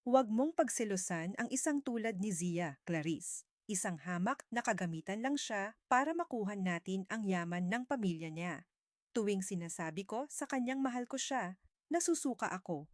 Huwag mong pagselosan ang isang tulad ni Zia, Clarice. Isang hamak na kagamitan lang siya para makuha natin ang yaman ng pamilya niya. Tuwing sinasabi ko sa kanyang mahal ko siya, nasusuka ako.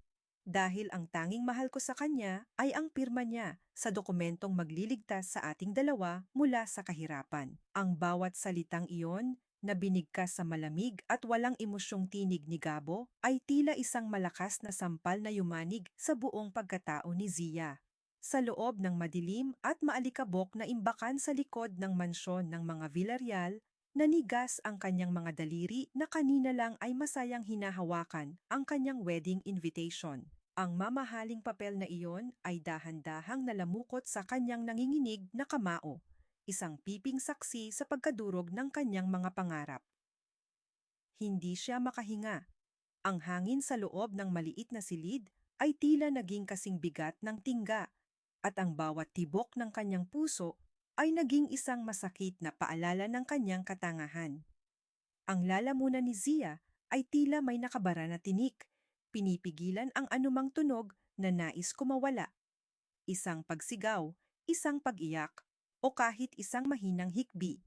Dahil ang tanging mahal ko sa kanya ay ang pirma niya sa dokumentong magliligtas sa ating dalawa mula sa kahirapan. Ang bawat salitang iyon na binigkas sa malamig at walang emosyong tinig ni Gabo ay tila isang malakas na sampal na yumanig sa buong pagkatao ni Zia. Sa loob ng madilim at maalikabok na imbakan sa likod ng mansyon ng mga Villarreal, nanigas ang kanyang mga daliri na kanina lang ay masayang hinahawakan ang kanyang wedding invitation. Ang mamahaling papel na iyon ay dahan-dahang nalamukot sa kanyang nanginginig na kamao, isang piping saksi sa pagkadurog ng kanyang mga pangarap. Hindi siya makahinga. Ang hangin sa loob ng maliit na silid ay tila naging kasing bigat ng tingga, at ang bawat tibok ng kanyang puso ay naging isang masakit na paalala ng kanyang katangahan. Ang lalamunan ni Zia ay tila may nakabara na tinik, pinipigilan ang anumang tunog na nais kumawala. Isang pagsigaw, isang pag-iyak, o kahit isang mahinang hikbi.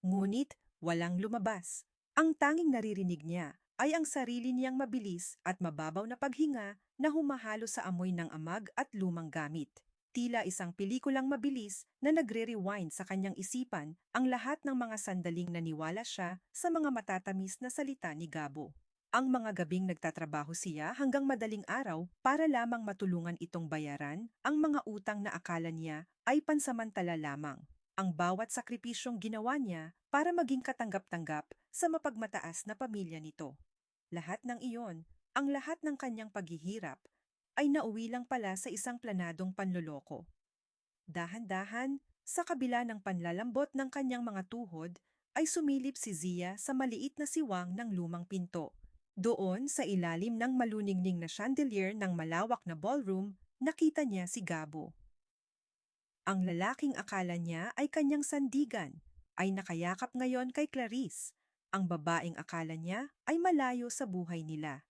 Ngunit walang lumabas. Ang tanging naririnig niya ay ang sarili niyang mabilis at mababaw na paghinga na humahalo sa amoy ng amag at lumang gamit. Tila isang pelikulang mabilis na nagre-rewind sa kanyang isipan ang lahat ng mga sandaling naniwala siya sa mga matatamis na salita ni Gabo. Ang mga gabing nagtatrabaho siya hanggang madaling araw para lamang matulungan itong bayaran ang mga utang na akala niya ay pansamantala lamang. Ang bawat sakripisyong ginawa niya para maging katanggap-tanggap sa mapagmataas na pamilya nito. Lahat ng iyon, ang lahat ng kanyang paghihirap, ay nauwi lang pala sa isang planadong panloloko. Dahan-dahan, sa kabila ng panlalambot ng kanyang mga tuhod, ay sumilip si Zia sa maliit na siwang ng lumang pinto. Doon sa ilalim ng maluningning na chandelier ng malawak na ballroom, nakita niya si Gabo. Ang lalaking akala niya ay kanyang sandigan, ay nakayakap ngayon kay Clarice. Ang babaeng akala niya ay malayo sa buhay nila.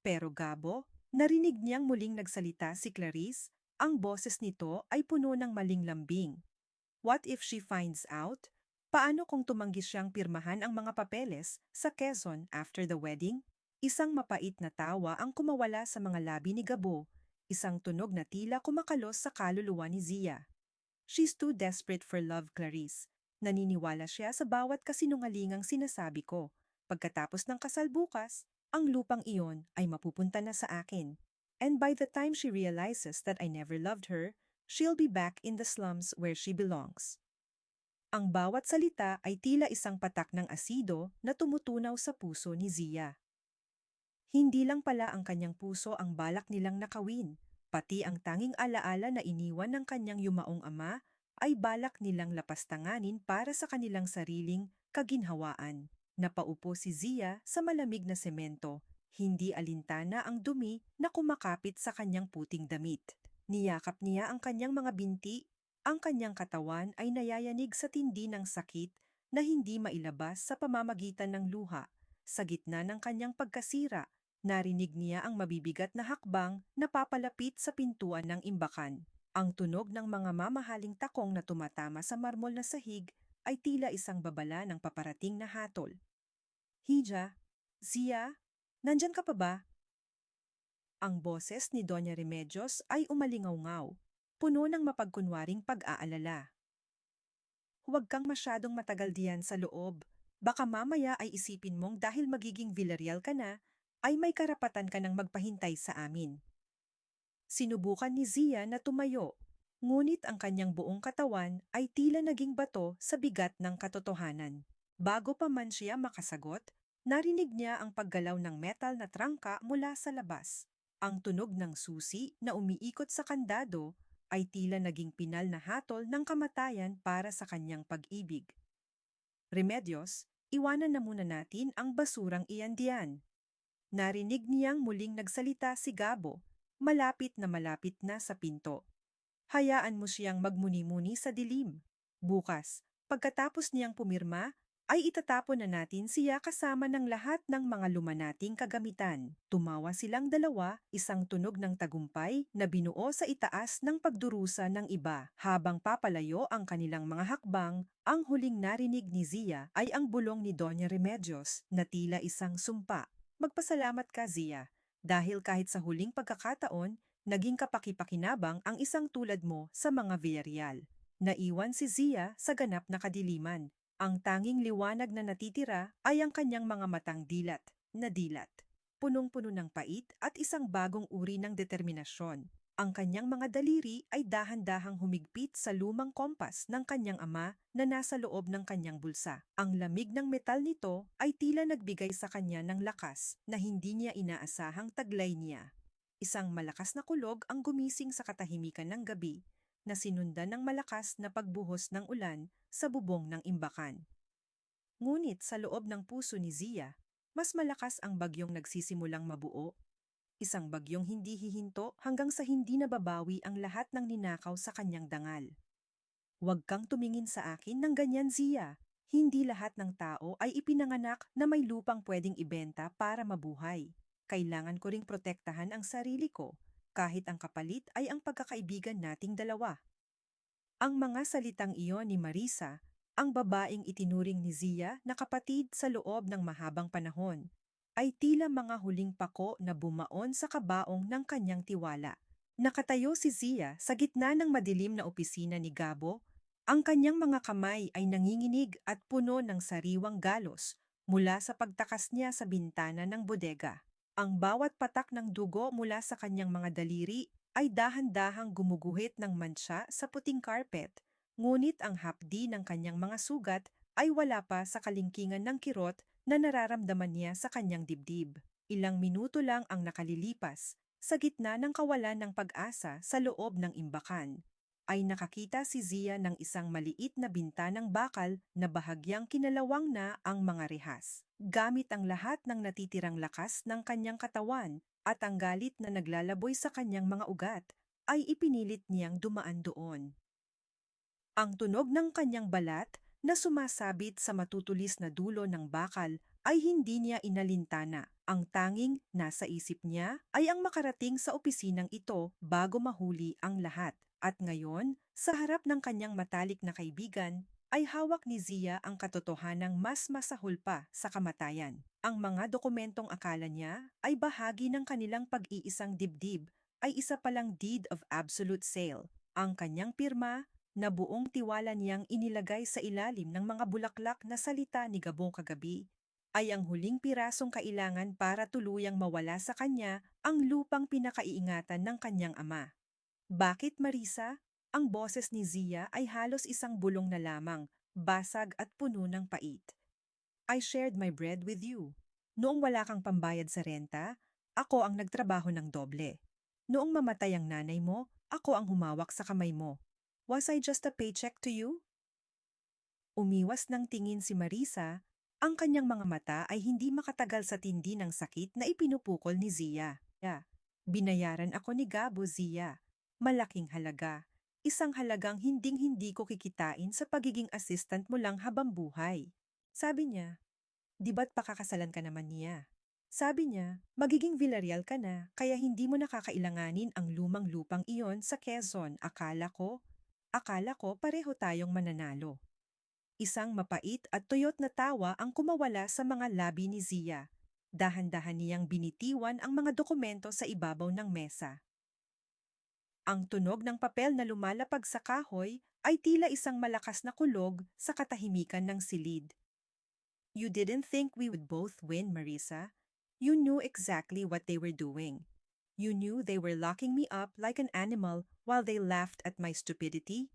Pero Gabo, narinig niyang muling nagsalita si Clarice, ang boses nito ay puno ng maling lambing. What if she finds out? Paano kung tumanggi siyang pirmahan ang mga papeles sa Quezon after the wedding? Isang mapait na tawa ang kumawala sa mga labi ni Gabo, isang tunog na tila kumakalos sa kaluluwa ni Zia. She's too desperate for love, Clarice. Naniniwala siya sa bawat kasinungalingang sinasabi ko. Pagkatapos ng kasal bukas, ang lupang iyon ay mapupunta na sa akin. And by the time she realizes that I never loved her, she'll be back in the slums where she belongs. Ang bawat salita ay tila isang patak ng asido na tumutunaw sa puso ni Zia. Hindi lang pala ang kanyang puso ang balak nilang nakawin, pati ang tanging alaala na iniwan ng kanyang yumaong ama ay balak nilang lapastanganin para sa kanilang sariling kaginhawaan. Napaupo si Zia sa malamig na semento, hindi alintana ang dumi na kumakapit sa kanyang puting damit. Niyakap niya ang kanyang mga binti, ang kanyang katawan ay nayayanig sa tindi ng sakit na hindi mailabas sa pamamagitan ng luha. Sa gitna ng kanyang pagkasira, narinig niya ang mabibigat na hakbang na papalapit sa pintuan ng imbakan. Ang tunog ng mga mamahaling takong na tumatama sa marmol na sahig ay tila isang babala ng paparating na hatol. Hija, Zia, nandyan ka pa ba? Ang boses ni Doña Remedios ay umalingaw-ngaw, puno ng mapagkunwaring pag-aalala. Huwag kang masyadong matagal diyan sa loob. Baka mamaya ay isipin mong dahil magiging Villarreal ka na, ay may karapatan ka ng magpahintay sa amin. Sinubukan ni Zia na tumayo, ngunit ang kanyang buong katawan ay tila naging bato sa bigat ng katotohanan. Bago pa man siya makasagot, narinig niya ang paggalaw ng metal na trangka mula sa labas. Ang tunog ng susi na umiikot sa kandado ay tila naging pinal na hatol ng kamatayan para sa kanyang pag-ibig. Remedios, iwanan na muna natin ang basurang iyan diyan. Narinig niyang muling nagsalita si Gabo, malapit na sa pinto. Hayaan mo siyang magmuni-muni sa dilim. Bukas, pagkatapos niyang pumirma, ay itatapon na natin siya kasama ng lahat ng mga luma nating kagamitan. Tumawa silang dalawa, isang tunog ng tagumpay na binuo sa itaas ng pagdurusa ng iba. Habang papalayo ang kanilang mga hakbang, ang huling narinig ni Zia ay ang bulong ni Doña Remedios na tila isang sumpa. Magpasalamat ka, Zia, dahil kahit sa huling pagkakataon, naging kapaki-pakinabang ang isang tulad mo sa mga Villarreal. Naiwan si Zia sa ganap na kadiliman. Ang tanging liwanag na natitira ay ang kanyang mga matang dilat na dilat. Punong-puno ng pait at isang bagong uri ng determinasyon. Ang kanyang mga daliri ay dahan-dahang humigpit sa lumang kompas ng kanyang ama na nasa loob ng kanyang bulsa. Ang lamig ng metal nito ay tila nagbigay sa kanya ng lakas na hindi niya inaasahang taglay niya. Isang malakas na kulog ang gumising sa katahimikan ng gabi na sinundan ng malakas na pagbuhos ng ulan sa bubong ng imbakan. Ngunit sa loob ng puso ni Zia, mas malakas ang bagyong nagsisimulang mabuo. Isang bagyong hindi hihinto hanggang sa hindi nababawi ang lahat ng ninakaw sa kanyang dangal. Huwag kang tumingin sa akin ng ganyan, Zia. Hindi lahat ng tao ay ipinanganak na may lupang pwedeng ibenta para mabuhay. Kailangan ko ring protektahan ang sarili ko, kahit ang kapalit ay ang pagkakaibigan nating dalawa. Ang mga salitang iyon ni Marisa, ang babaeng itinuring ni Zia na kapatid sa loob ng mahabang panahon, ay tila mga huling pako na bumaon sa kabaong ng kanyang tiwala. Nakatayo si Zia sa gitna ng madilim na opisina ni Gabo. Ang kanyang mga kamay ay nanginginig at puno ng sariwang galos mula sa pagtakas niya sa bintana ng bodega. Ang bawat patak ng dugo mula sa kanyang mga daliri ay dahan-dahang gumuguhit ng mantsa sa puting carpet, ngunit ang hapdi ng kanyang mga sugat ay wala pa sa kalingkingan ng kirot na nararamdaman niya sa kanyang dibdib. Ilang minuto lang ang nakalilipas, sa gitna ng kawalan ng pag-asa sa loob ng imbakan, ay nakakita si Zia ng isang maliit na bintanang bakal na bahagyang kinalawang na ang mga rehas. Gamit ang lahat ng natitirang lakas ng kanyang katawan at ang galit na naglalaboy sa kanyang mga ugat, ay ipinilit niyang dumaan doon. Ang tunog ng kanyang balat na sumasabit sa matutulis na dulo ng bakal ay hindi niya inalintana. Ang tanging nasa isip niya ay ang makarating sa opisinang ito bago mahuli ang lahat. At ngayon, sa harap ng kanyang matalik na kaibigan, ay hawak ni Zia ang katotohanang mas masahol pa sa kamatayan. Ang mga dokumentong akala niya ay bahagi ng kanilang pag-iisang dibdib ay isa palang deed of absolute sale. Ang kanyang pirma na buong tiwala niyang inilagay sa ilalim ng mga bulaklak na salita ni Gabong kagabi, ay ang huling pirasong kailangan para tuluyang mawala sa kanya ang lupang pinakaiingatan ng kanyang ama. Bakit, Marisa? Ang boses ni Zia ay halos isang bulong na lamang, basag at puno ng pait. I shared my bread with you. Noong wala kang pambayad sa renta, ako ang nagtrabaho ng doble. Noong mamatay ang nanay mo, ako ang humawak sa kamay mo. Was I just a paycheck to you? Umiwas ng tingin si Marisa, ang kanyang mga mata ay hindi makatagal sa tindi ng sakit na ipinupukol ni Zia. Binayaran ako ni Gabo, Zia. Malaking halaga. Isang halagang hinding-hindi ko kikitain sa pagiging assistant mo lang habang buhay. Sabi niya, di ba't pakakasalan ka naman niya? Sabi niya, magiging Villarreal ka na, kaya hindi mo nakakailanganin ang lumang lupang iyon sa Quezon. Akala ko pareho tayong mananalo. Isang mapait at tuyot na tawa ang kumawala sa mga labi ni Zia. Dahan-dahan niyang binitiwan ang mga dokumento sa ibabaw ng mesa. Ang tunog ng papel na lumalapag sa kahoy ay tila isang malakas na kulog sa katahimikan ng silid. You didn't think we would both win, Marisa. You knew exactly what they were doing. You knew they were locking me up like an animal while they laughed at my stupidity.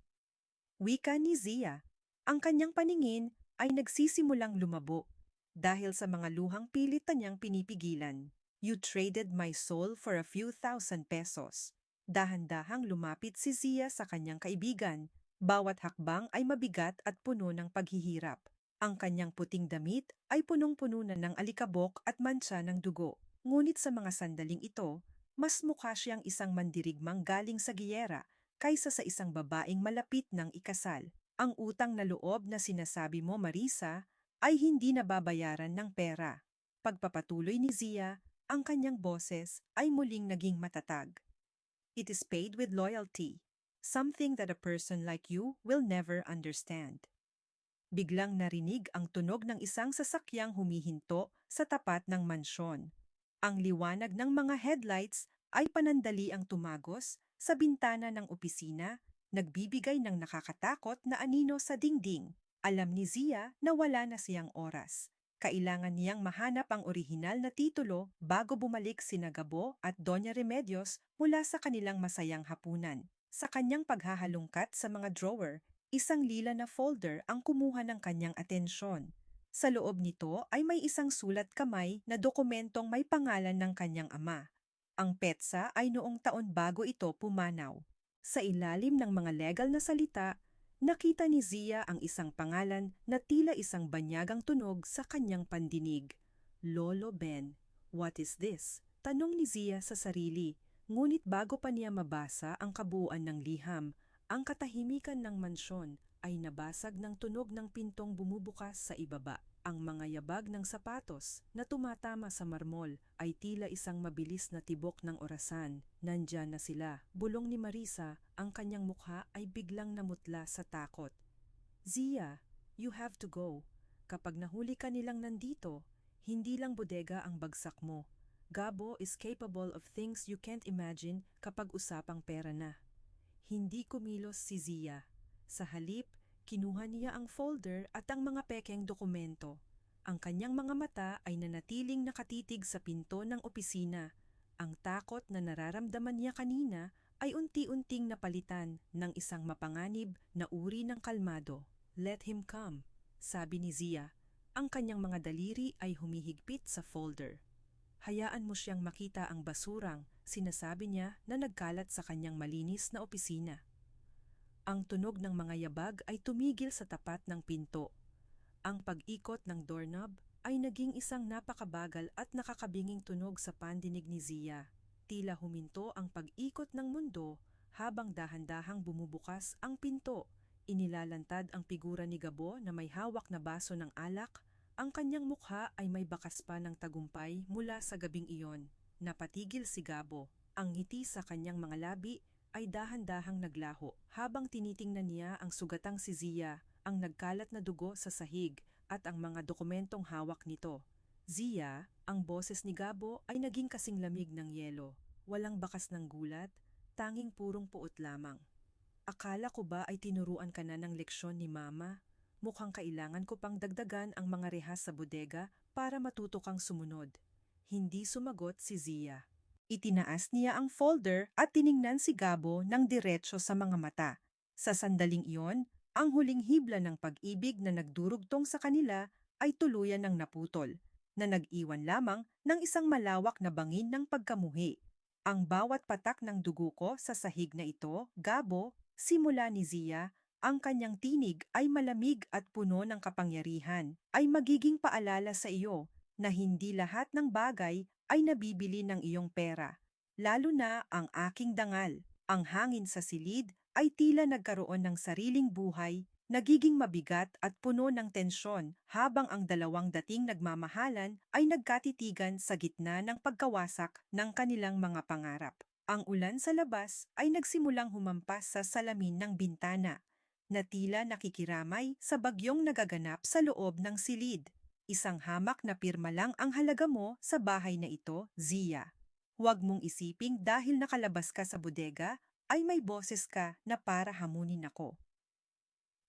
Wika ni Zia. Ang kanyang paningin ay nagsisimulang lumabo dahil sa mga luhang pilit na niyang pinipigilan. You traded my soul for a few thousand pesos. Dahan-dahang lumapit si Zia sa kanyang kaibigan. Bawat hakbang ay mabigat at puno ng paghihirap. Ang kanyang puting damit ay punong-puno na ng alikabok at mantsa ng dugo. Ngunit sa mga sandaling ito, mas mukha siyang isang mandirigmang galing sa giyera kaysa sa isang babaeng malapit ng ikasal. Ang utang na loob na sinasabi mo, Marisa, ay hindi nababayaran ng pera. Pagpapatuloy ni Zia, ang kanyang boses ay muling naging matatag. It is paid with loyalty, something that a person like you will never understand. Biglang narinig ang tunog ng isang sasakyang humihinto sa tapat ng mansyon. Ang liwanag ng mga headlights ay panandali ang tumagos sa bintana ng opisina, nagbibigay ng nakakatakot na anino sa dingding. Alam ni Zia na wala na siyang oras. Kailangan niyang mahanap ang orihinal na titulo bago bumalik sina Gabo at Doña Remedios mula sa kanilang masayang hapunan. Sa kanyang paghahalungkat sa mga drawer, isang lila na folder ang kumuha ng kanyang atensyon. Sa loob nito ay may isang sulat kamay na dokumentong may pangalan ng kanyang ama. Ang petsa ay noong taon bago ito pumanaw. Sa ilalim ng mga legal na salita, nakita ni Zia ang isang pangalan na tila isang banyagang tunog sa kanyang pandinig. Lolo Ben, what is this? Tanong ni Zia sa sarili. Ngunit bago pa niya mabasa ang kabuuan ng liham, ang katahimikan ng mansyon ay nabasag ng tunog ng pintong bumubukas sa ibaba. Ang mga yabag ng sapatos na tumatama sa marmol ay tila isang mabilis na tibok ng orasan. Nandyan na sila. Bulong ni Marisa, ang kanyang mukha ay biglang namutla sa takot. Zia, you have to go. Kapag nahuli ka nilang nandito, hindi lang bodega ang bagsak mo. Gabo is capable of things you can't imagine kapag usapang pera na. Hindi kumilos si Zia. Sa halip, kinuha niya ang folder at ang mga pekeng dokumento. Ang kanyang mga mata ay nanatiling nakatitig sa pinto ng opisina. Ang takot na nararamdaman niya kanina ay unti-unting napalitan ng isang mapanganib na uri ng kalmado. Let him come, sabi ni Zia. Ang kanyang mga daliri ay humihigpit sa folder. Hayaan mo siyang makita ang basurang, sinasabi niya na nagkalat sa kanyang malinis na opisina. Ang tunog ng mga yabag ay tumigil sa tapat ng pinto. Ang pag-ikot ng doorknob ay naging isang napakabagal at nakakabinging tunog sa pandinig ni Zia. Tila huminto ang pag-ikot ng mundo habang dahan-dahang bumubukas ang pinto. Inilalantad ang figura ni Gabo na may hawak na baso ng alak. Ang kanyang mukha ay may bakas pa ng tagumpay mula sa gabing iyon. Napatigil si Gabo. Ang ngiti sa kanyang mga labi ay dahan-dahang naglaho habang tinitingnan niya ang sugatang si Zia, ang nagkalat na dugo sa sahig at ang mga dokumentong hawak nito. Zia, ang boses ni Gabo ay naging kasing lamig ng yelo. Walang bakas ng gulat, tanging purong puot lamang. Akala ko ba ay tinuruan ka na ng leksyon ni Mama? Mukhang kailangan ko pang dagdagan ang mga rehas sa bodega para matuto kang sumunod. Hindi sumagot si Zia. Itinaas niya ang folder at tiningnan si Gabo ng diretso sa mga mata. Sa sandaling iyon, ang huling hibla ng pag-ibig na nagdurugtong sa kanila ay tuluyan ng naputol, na nag-iwan lamang ng isang malawak na bangin ng pagkamuhi. Ang bawat patak ng dugo ko sa sahig na ito, Gabo, simula ni Zia, ang kanyang tinig ay malamig at puno ng kapangyarihan, ay magiging paalala sa iyo na hindi lahat ng bagay ay nabibili ng iyong pera. Lalo na ang aking dangal. Ang hangin sa silid ay tila nagkaroon ng sariling buhay, nagiging mabigat at puno ng tensyon habang ang dalawang dating nagmamahalan ay nagkatitigan sa gitna ng pagkawasak ng kanilang mga pangarap. Ang ulan sa labas ay nagsimulang humampas sa salamin ng bintana, na tila nakikiramay sa bagyong nagaganap sa loob ng silid. Isang hamak na pirma lang ang halaga mo sa bahay na ito, Zia. Huwag mong isiping dahil nakalabas ka sa bodega, ay may boses ka na para hamunin ako.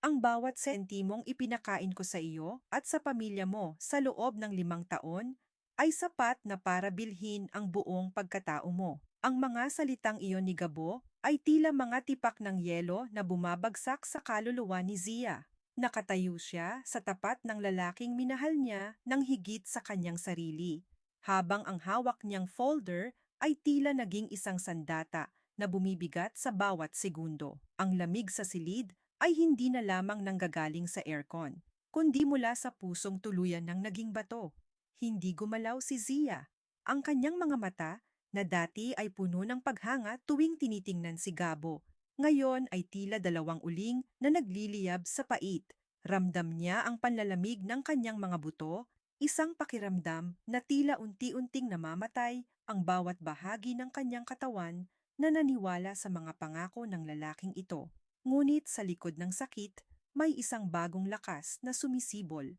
Ang bawat sentimong ipinakain ko sa iyo at sa pamilya mo sa loob ng 5 taon ay sapat na para bilhin ang buong pagkatao mo. Ang mga salitang iyon ni Gabo ay tila mga tipak ng yelo na bumabagsak sa kaluluwa ni Zia. Nakatayo siya sa tapat ng lalaking minahal niya ng higit sa kanyang sarili, habang ang hawak niyang folder ay tila naging isang sandata na bumibigat sa bawat segundo. Ang lamig sa silid ay hindi na lamang nanggagaling sa aircon, kundi mula sa pusong tuluyan ng naging bato. Hindi gumalaw si Zia. Ang kanyang mga mata, na dati ay puno ng paghanga tuwing tinitingnan si Gabo, ngayon ay tila dalawang uling na nagliliyab sa pait. Ramdam niya ang panlalamig ng kanyang mga buto, isang pakiramdam na tila unti-unting namamatay ang bawat bahagi ng kanyang katawan na naniwala sa mga pangako ng lalaking ito. Ngunit sa likod ng sakit, may isang bagong lakas na sumisibol,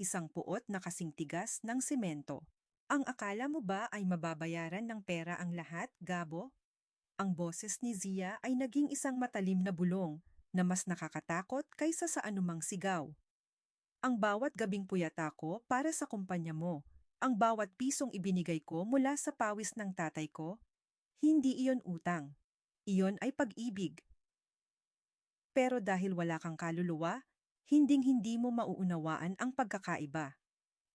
isang puot na kasing tigas ng semento. Ang akala mo ba ay mababayaran ng pera ang lahat, Gabo? Ang boses ni Zia ay naging isang matalim na bulong na mas nakakatakot kaysa sa anumang sigaw. Ang bawat gabing puyat ako para sa kumpanya mo, ang bawat pisong ibinigay ko mula sa pawis ng tatay ko, hindi iyon utang. Iyon ay pag-ibig. Pero dahil wala kang kaluluwa, hinding-hindi mo mauunawaan ang pagkakaiba.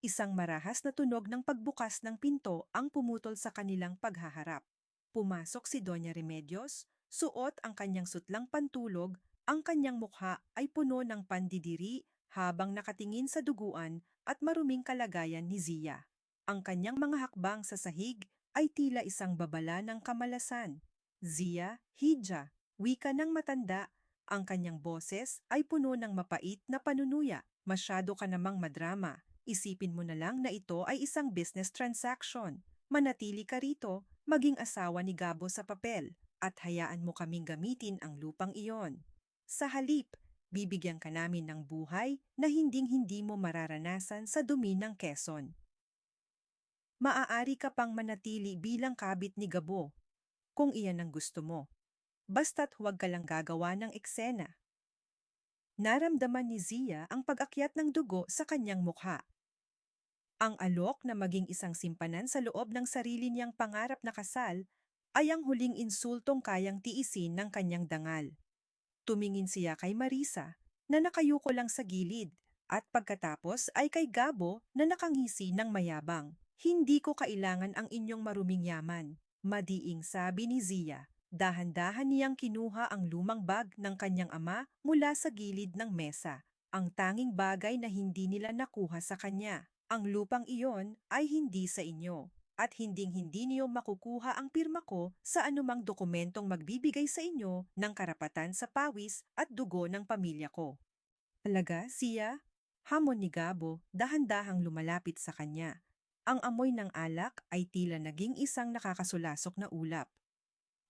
Isang marahas na tunog ng pagbukas ng pinto ang pumutol sa kanilang paghaharap. Pumasok si Doña Remedios, suot ang kanyang sutlang pantulog, ang kanyang mukha ay puno ng pandidiri habang nakatingin sa duguan at maruming kalagayan ni Zia. Ang kanyang mga hakbang sa sahig ay tila isang babala ng kamalasan. Zia, Hija, wika ng matanda, ang kanyang boses ay puno ng mapait na panunuya. Masyado ka namang madrama. Isipin mo na lang na ito ay isang business transaction. Manatili ka rito, maging asawa ni Gabo sa papel, at hayaan mo kaming gamitin ang lupang iyon. Sa halip, bibigyan ka namin ng buhay na hinding-hindi mo mararanasan sa dumi ng Quezon. Maaari ka pang manatili bilang kabit ni Gabo, kung iyan ang gusto mo. Basta't huwag ka lang gagawa ng eksena. Naramdaman ni Zia ang pag-akyat ng dugo sa kanyang mukha. Ang alok na maging isang simpanan sa loob ng sarili niyang pangarap na kasal ay ang huling insultong kayang tiisin ng kanyang dangal. Tumingin siya kay Marisa na nakayuko lang sa gilid at pagkatapos ay kay Gabo na nakangisi ng mayabang. Hindi ko kailangan ang inyong maruming yaman, madiing sabi ni Zia. Dahan-dahan niyang kinuha ang lumang bag ng kanyang ama mula sa gilid ng mesa. Ang tanging bagay na hindi nila nakuha sa kanya. Ang lupang iyon ay hindi sa inyo, at hinding-hindi niyo makukuha ang pirma ko sa anumang dokumentong magbibigay sa inyo ng karapatan sa pawis at dugo ng pamilya ko. Talaga, Sia? Hamon ni Gabo, dahan-dahang lumalapit sa kanya. Ang amoy ng alak ay tila naging isang nakakasulasok na ulap.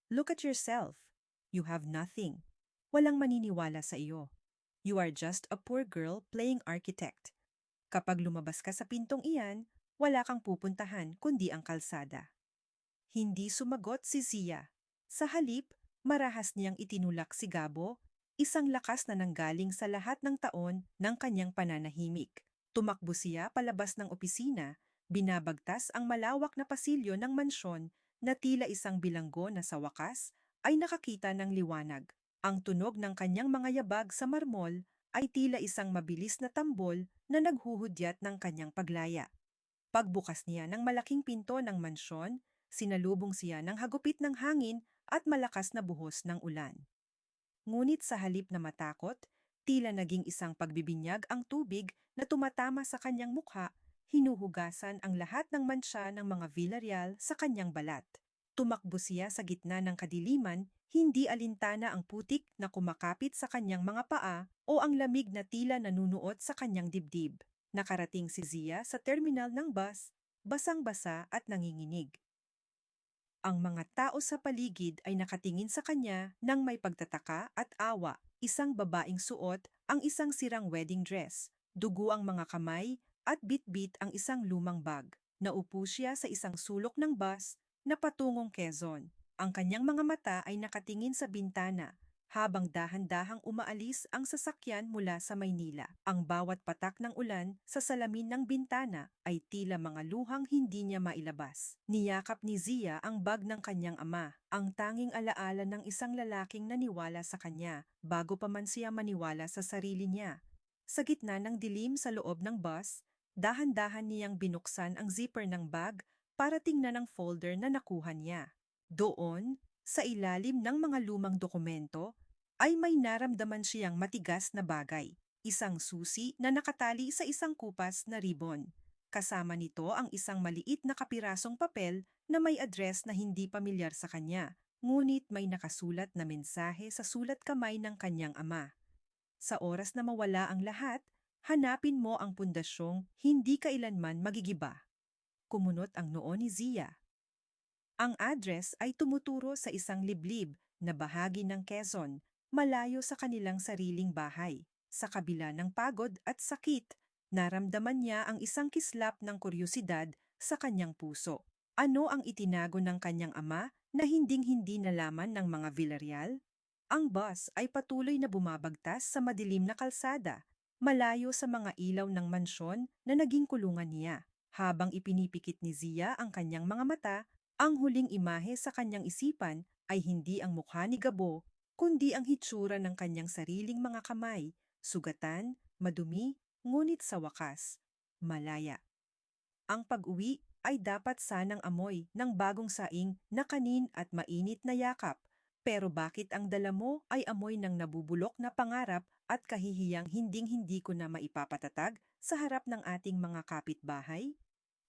Look at yourself. You have nothing. Walang maniniwala sa iyo. You are just a poor girl playing architect. Kapag lumabas ka sa pintong iyan, wala kang pupuntahan kundi ang kalsada. Hindi sumagot si Zia. Sa halip, marahas niyang itinulak si Gabo, isang lakas na nanggaling sa lahat ng taon ng kanyang pananahimik. Tumakbo siya palabas ng opisina, binabagtas ang malawak na pasilyo ng mansyon na tila isang bilanggo na sa wakas ay nakakita ng liwanag. Ang tunog ng kanyang mga yabag sa marmol ay tila isang mabilis na tambol na naghuhudyat ng kanyang paglaya. Pagbukas niya ng malaking pinto ng mansyon, sinalubong siya ng hagupit ng hangin at malakas na buhos ng ulan. Ngunit sa halip na matakot, tila naging isang pagbibinyag ang tubig na tumatama sa kanyang mukha, hinuhugasan ang lahat ng mansya ng mga Villarreal sa kanyang balat. Tumakbo siya sa gitna ng kadiliman, hindi alintana ang putik na kumakapit sa kanyang mga paa o ang lamig na tila nanunuot sa kanyang dibdib. Nakarating si Zia sa terminal ng bus, basang-basa at nanginginig. Ang mga tao sa paligid ay nakatingin sa kanya nang may pagtataka at awa. Isang babaeng suot ang isang sirang wedding dress, dugo ang mga kamay at bit-bit ang isang lumang bag. Naupo siya sa isang sulok ng bus na patungong Quezon. Ang kanyang mga mata ay nakatingin sa bintana habang dahan-dahang umaalis ang sasakyan mula sa Maynila. Ang bawat patak ng ulan sa salamin ng bintana ay tila mga luhang hindi niya mailabas. Niyakap ni Zia ang bag ng kanyang ama, ang tanging alaala ng isang lalaking naniwala sa kanya bago pa man siya maniwala sa sarili niya. Sa gitna ng dilim sa loob ng bus, dahan-dahan niyang binuksan ang zipper ng bag para tingnan ang folder na nakuha niya. Doon, sa ilalim ng mga lumang dokumento, ay may naramdaman siyang matigas na bagay, isang susi na nakatali sa isang kupas na ribon. Kasama nito ang isang maliit na kapirasong papel na may address na hindi pamilyar sa kanya, ngunit may nakasulat na mensahe sa sulat kamay ng kanyang ama. Sa oras na mawala ang lahat, hanapin mo ang pundasyong hindi kailanman magigiba. Kumunot ang noo ni Zia. Ang address ay tumuturo sa isang liblib na bahagi ng Quezon, malayo sa kanilang sariling bahay. Sa kabila ng pagod at sakit, naramdaman niya ang isang kislap ng kuryosidad sa kanyang puso. Ano ang itinago ng kanyang ama na hinding-hindi nalaman ng mga Villarreal? Ang bus ay patuloy na bumabagtas sa madilim na kalsada, malayo sa mga ilaw ng mansyon na naging kulungan niya. Habang ipinipikit ni Zia ang kanyang mga mata, ang huling imahe sa kanyang isipan ay hindi ang mukha ni Gabo, kundi ang hitsura ng kanyang sariling mga kamay, sugatan, madumi, ngunit sa wakas, malaya. Ang pag-uwi ay dapat sanang amoy ng bagong saing na kanin at mainit na yakap. Pero bakit ang dala mo ay amoy ng nabubulok na pangarap at kahihiyang hinding-hindi ko na maipapatatag sa harap ng ating mga kapitbahay?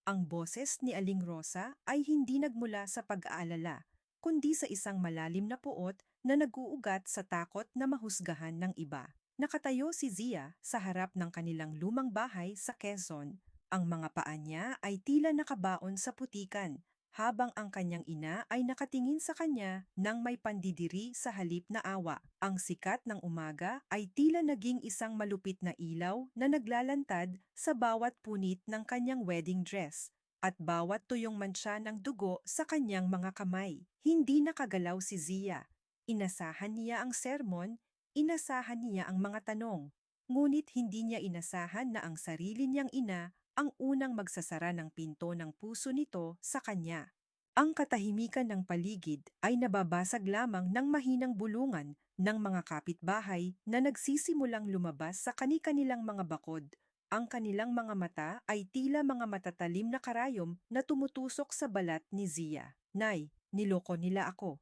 Ang boses ni Aling Rosa ay hindi nagmula sa pag-aalala, kundi sa isang malalim na puot na nag-uugat sa takot na mahusgahan ng iba. Nakatayo si Zia sa harap ng kanilang lumang bahay sa Quezon. Ang mga paa niya ay tila nakabaon sa putikan, habang ang kanyang ina ay nakatingin sa kanya nang may pandidiri sa halip na awa. Ang sikat ng umaga ay tila naging isang malupit na ilaw na naglalantad sa bawat punit ng kanyang wedding dress at bawat tuyong mantsa ng dugo sa kanyang mga kamay. Hindi nakagalaw si Zia. Inasahan niya ang sermon, inasahan niya ang mga tanong, ngunit hindi niya inasahan na ang sarili niyang ina ang unang magsasara ng pinto ng puso nito sa kanya. Ang katahimikan ng paligid ay nababasag lamang ng mahinang bulungan ng mga kapitbahay na nagsisimulang lumabas sa kani-kanilang mga bakod. Ang kanilang mga mata ay tila mga matatalim na karayom na tumutusok sa balat ni Zia. Nay, niloko nila ako.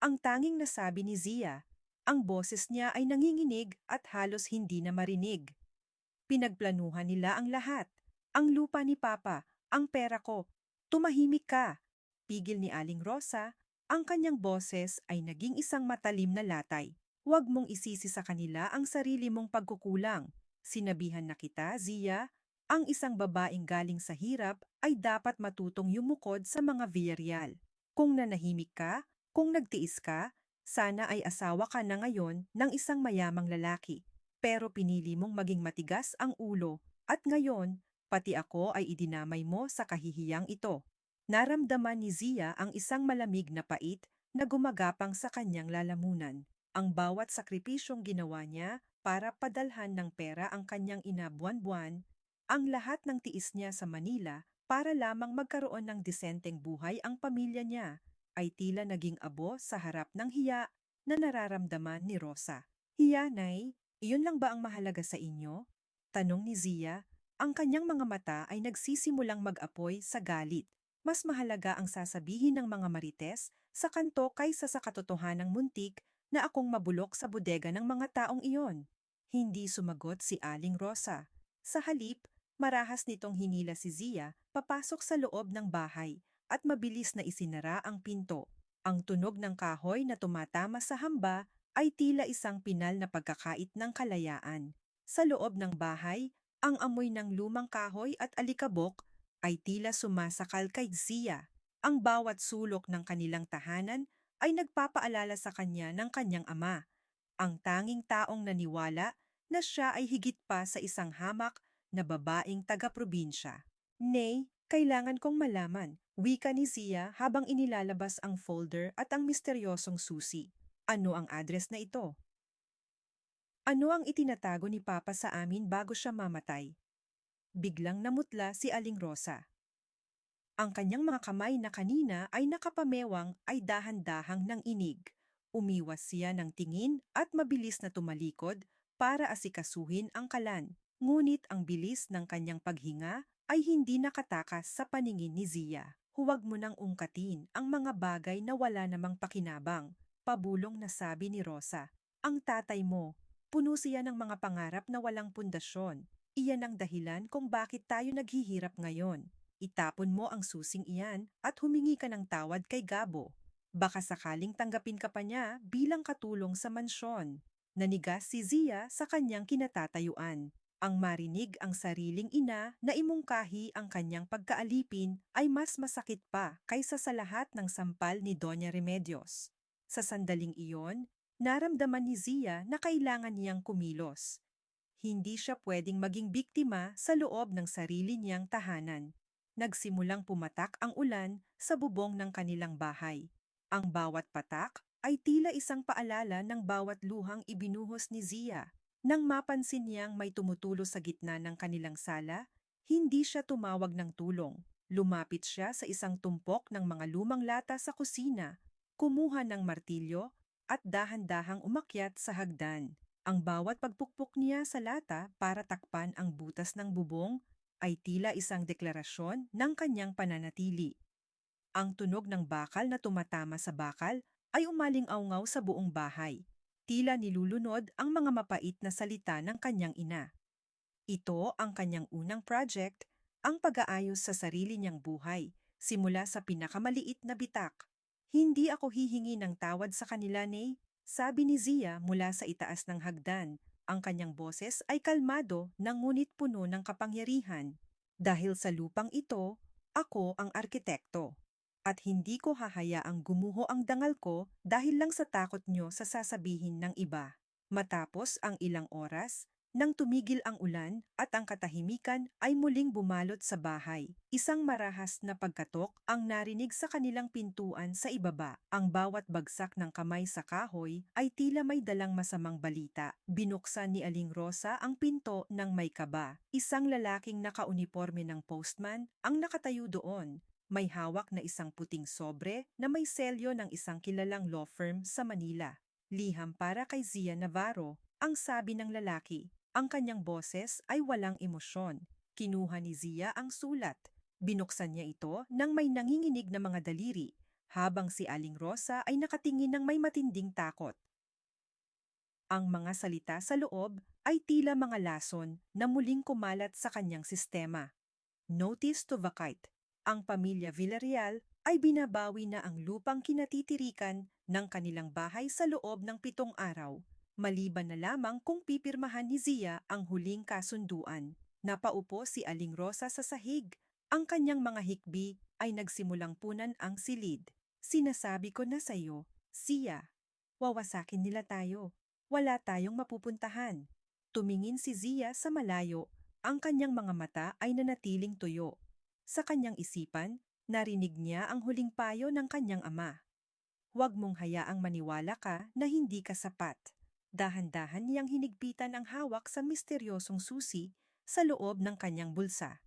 Ang tanging nasabi ni Zia, ang boses niya ay nanginginig at halos hindi na marinig. Pinagplanuhan nila ang lahat. Ang lupa ni Papa, ang pera ko. Tumahimik ka. Pigil ni Aling Rosa, ang kanyang boses ay naging isang matalim na latay. Huwag mong isisi sa kanila ang sarili mong pagkukulang. Sinabihan na kita, Zia, ang isang babaeng galing sa hirap ay dapat matutong yumukod sa mga Villarreal. Kung nanahimik ka, kung nagtiis ka, sana ay asawa ka na ngayon ng isang mayamang lalaki. Pero pinili mong maging matigas ang ulo at ngayon, pati ako ay idinamay mo sa kahihiyang ito. Naramdaman ni Zia ang isang malamig na pait na gumagapang sa kanyang lalamunan. Ang bawat sakripisyong ginawa niya para padalhan ng pera ang kanyang ina buwan-buwan, ang lahat ng tiis niya sa Manila para lamang magkaroon ng disenteng buhay ang pamilya niya, ay tila naging abo sa harap ng hiya na nararamdaman ni Rosa. Hiya, Nay? Iyon lang ba ang mahalaga sa inyo? Tanong ni Zia. Ang kanyang mga mata ay nagsisimulang mag-apoy sa galit. Mas mahalaga ang sasabihin ng mga marites sa kanto kaysa sa katotohanang muntik na akong mabulok sa bodega ng mga taong iyon. Hindi sumagot si Aling Rosa. Sa halip, marahas nitong hinila si Zia papasok sa loob ng bahay at mabilis na isinara ang pinto. Ang tunog ng kahoy na tumatama sa hamba ay tila isang pinal na pagkakait ng kalayaan. Sa loob ng bahay, ang amoy ng lumang kahoy at alikabok ay tila sumasakal kay Zia. Ang bawat sulok ng kanilang tahanan ay nagpapaalala sa kanya ng kanyang ama, ang tanging taong naniwala na siya ay higit pa sa isang hamak na babaeng taga-probinsya. Nay, kailangan kong malaman, wika ni Zia habang inilalabas ang folder at ang misteryosong susi. Ano ang address na ito? Ano ang itinatago ni Papa sa amin bago siya mamatay? Biglang namutla si Aling Rosa. Ang kanyang mga kamay na kanina ay nakapamewang ay dahan-dahang ng inig. Umiwas siya ng tingin at mabilis na tumalikod para asikasuhin ang kalan. Ngunit ang bilis ng kanyang paghinga ay hindi nakatakas sa paningin ni Zia. Huwag mo nang ungkatin ang mga bagay na wala namang pakinabang. Pabulong na sabi ni Rosa. Ang tatay mo, puno siya ng mga pangarap na walang pundasyon. Iyan ang dahilan kung bakit tayo naghihirap ngayon. Itapon mo ang susing iyan at humingi ka ng tawad kay Gabo. Baka sakaling tanggapin ka pa niya bilang katulong sa mansyon. Nanigas si Zia sa kanyang kinatatayuan. Ang marinig ang sariling ina na imungkahi ang kanyang pagkaalipin ay mas masakit pa kaysa sa lahat ng sampal ni Doña Remedios. Sa sandaling iyon, naramdaman ni Zia na kailangan niyang kumilos. Hindi siya pwedeng maging biktima sa loob ng sarili niyang tahanan. Nagsimulang pumatak ang ulan sa bubong ng kanilang bahay. Ang bawat patak ay tila isang paalala ng bawat luhang ibinuhos ni Zia. Nang mapansin niyang may tumutulo sa gitna ng kanilang sala, hindi siya tumawag ng tulong. Lumapit siya sa isang tumpok ng mga lumang lata sa kusina, kumuha ng martilyo, at dahan-dahang umakyat sa hagdan. Ang bawat pagpukpok niya sa lata para takpan ang butas ng bubong ay tila isang deklarasyon ng kanyang pananatili. Ang tunog ng bakal na tumatama sa bakal ay umaling-awngaw sa buong bahay. Tila nilulunod ang mga mapait na salita ng kanyang ina. Ito ang kanyang unang project, ang pag-aayos sa sarili niyang buhay, simula sa pinakamaliit na bitak. Hindi ako hihingi ng tawad sa kanila, Nay, sabi ni Zia mula sa itaas ng hagdan. Ang kanyang boses ay kalmado na ngunit puno ng kapangyarihan. Dahil sa lupang ito, ako ang arkitekto. At hindi ko hahayaang gumuho ang dangal ko dahil lang sa takot nyo sa sasabihin ng iba. Matapos ang ilang oras, nang tumigil ang ulan at ang katahimikan ay muling bumalot sa bahay. Isang marahas na pagkatok ang narinig sa kanilang pintuan sa ibaba. Ang bawat bagsak ng kamay sa kahoy ay tila may dalang masamang balita. Binuksan ni Aling Rosa ang pinto ng may kaba. Isang lalaking nakauniporme ng postman ang nakatayo doon. May hawak na isang puting sobre na may selyo ng isang kilalang law firm sa Manila. Liham para kay Zia Navarro, ang sabi ng lalaki. Ang kanyang boses ay walang emosyon. Kinuha ni Zia ang sulat. Binuksan niya ito nang may nanginginig na mga daliri, habang si Aling Rosa ay nakatingin ng may matinding takot. Ang mga salita sa loob ay tila mga lason na muling kumalat sa kanyang sistema. Notice to vacate. Ang pamilya Villarreal ay binabawi na ang lupang kinatitirikan ng kanilang bahay sa loob ng 7 araw, maliban na lamang kung pipirmahan ni Zia ang huling kasunduan. Napaupo si Aling Rosa sa sahig. Ang kanyang mga hikbi ay nagsimulang punan ang silid. Sinasabi ko na sa iyo, Zia, wawasakin nila tayo. Wala tayong mapupuntahan. Tumingin si Zia sa malayo. Ang kanyang mga mata ay nanatiling tuyo. Sa kanyang isipan, narinig niya ang huling payo ng kanyang ama. Huwag mong hayaang maniwala ka na hindi ka sapat. Dahan-dahan niyang hinigpitan ang hawak sa misteryosong susi sa loob ng kanyang bulsa.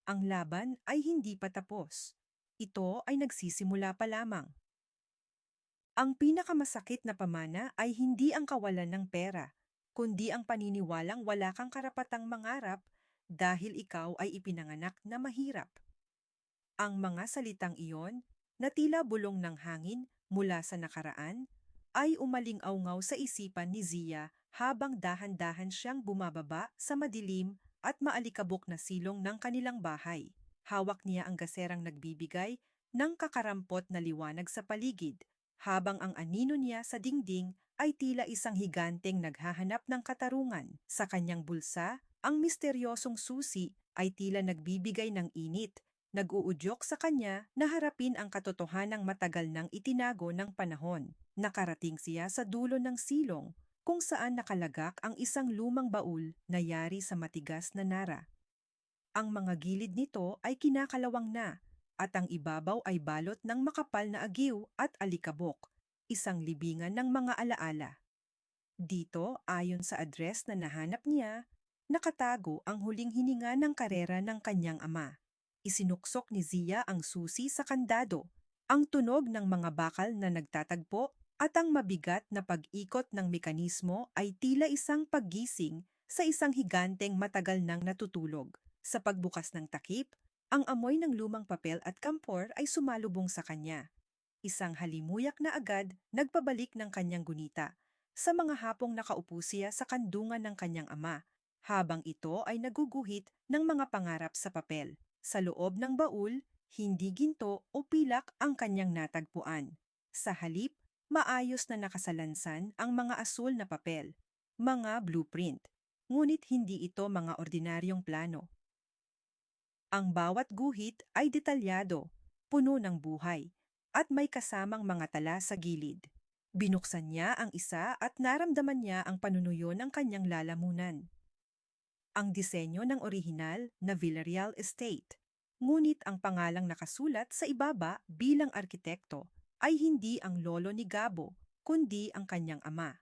Ang laban ay hindi pa tapos. Ito ay nagsisimula pa lamang. Ang pinakamasakit na pamana ay hindi ang kawalan ng pera, kundi ang paniniwalang wala kang karapatang mangarap dahil ikaw ay ipinanganak na mahirap. Ang mga salitang iyon, na tila bulong ng hangin mula sa nakaraan, ay umaling-awngaw sa isipan ni Zia habang dahan-dahan siyang bumababa sa madilim at maalikabok na silong ng kanilang bahay. Hawak niya ang gaserang nagbibigay ng kakarampot na liwanag sa paligid, habang ang anino niya sa dingding ay tila isang higanteng naghahanap ng katarungan. Sa kanyang bulsa, ang misteryosong susi ay tila nagbibigay ng init, nag-uudyok sa kanya na harapin ang katotohanang matagal nang itinago ng panahon. Nakarating siya sa dulo ng silong, kung saan nakalagak ang isang lumang baul na yari sa matigas na nara. Ang mga gilid nito ay kinakalawang na, at ang ibabaw ay balot ng makapal na agiw at alikabok, isang libingan ng mga alaala. Dito, ayon sa address na nahanap niya, nakatago ang huling hininga ng karera ng kanyang ama. Isinuksok ni Zia ang susi sa kandado, ang tunog ng mga bakal na nagtatagpo at ang mabigat na pag-ikot ng mekanismo ay tila isang paggising sa isang higanteng matagal nang natutulog. Sa pagbukas ng takip, ang amoy ng lumang papel at kampor ay sumalubong sa kanya. Isang halimuyak na agad nagpabalik ng kanyang gunita sa mga hapong nakaupo siya sa kandungan ng kanyang ama, habang ito ay naguguhit ng mga pangarap sa papel. Sa loob ng baul, hindi ginto o pilak ang kanyang natagpuan. Sa halip, Maayos na nakasalansan ang mga asul na papel, mga blueprint. Ngunit hindi ito mga ordinaryong plano. Ang bawat guhit ay detalyado, puno ng buhay, at may kasamang mga tala sa gilid. Binuksan niya ang isa at naramdaman niya ang panunuyo ng kanyang lalamunan. Ang disenyo ng orihinal na Villarreal Estate. Ngunit ang pangalang nakasulat sa ibaba bilang arkitekto ay hindi ang lolo ni Gabo, kundi ang kanyang ama.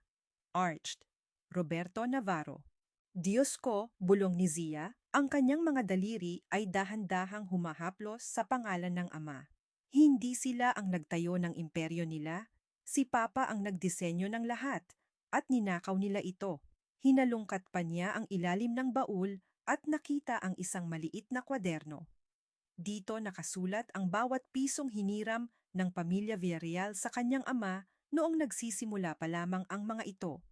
Arched, Roberto Navarro. Diyos ko, bulong ni Zia, ang kanyang mga daliri ay dahan-dahang humahaplos sa pangalan ng ama. Hindi sila ang nagtayo ng imperyo nila, si Papa ang nagdisenyo ng lahat, at ninakaw nila ito. Hinalungkat pa niya ang ilalim ng baul at nakita ang isang maliit na kwaderno. Dito nakasulat ang bawat pisong hiniram ng pamilya Villarreal sa kanyang ama noong nagsisimula pa lamang ang mga ito.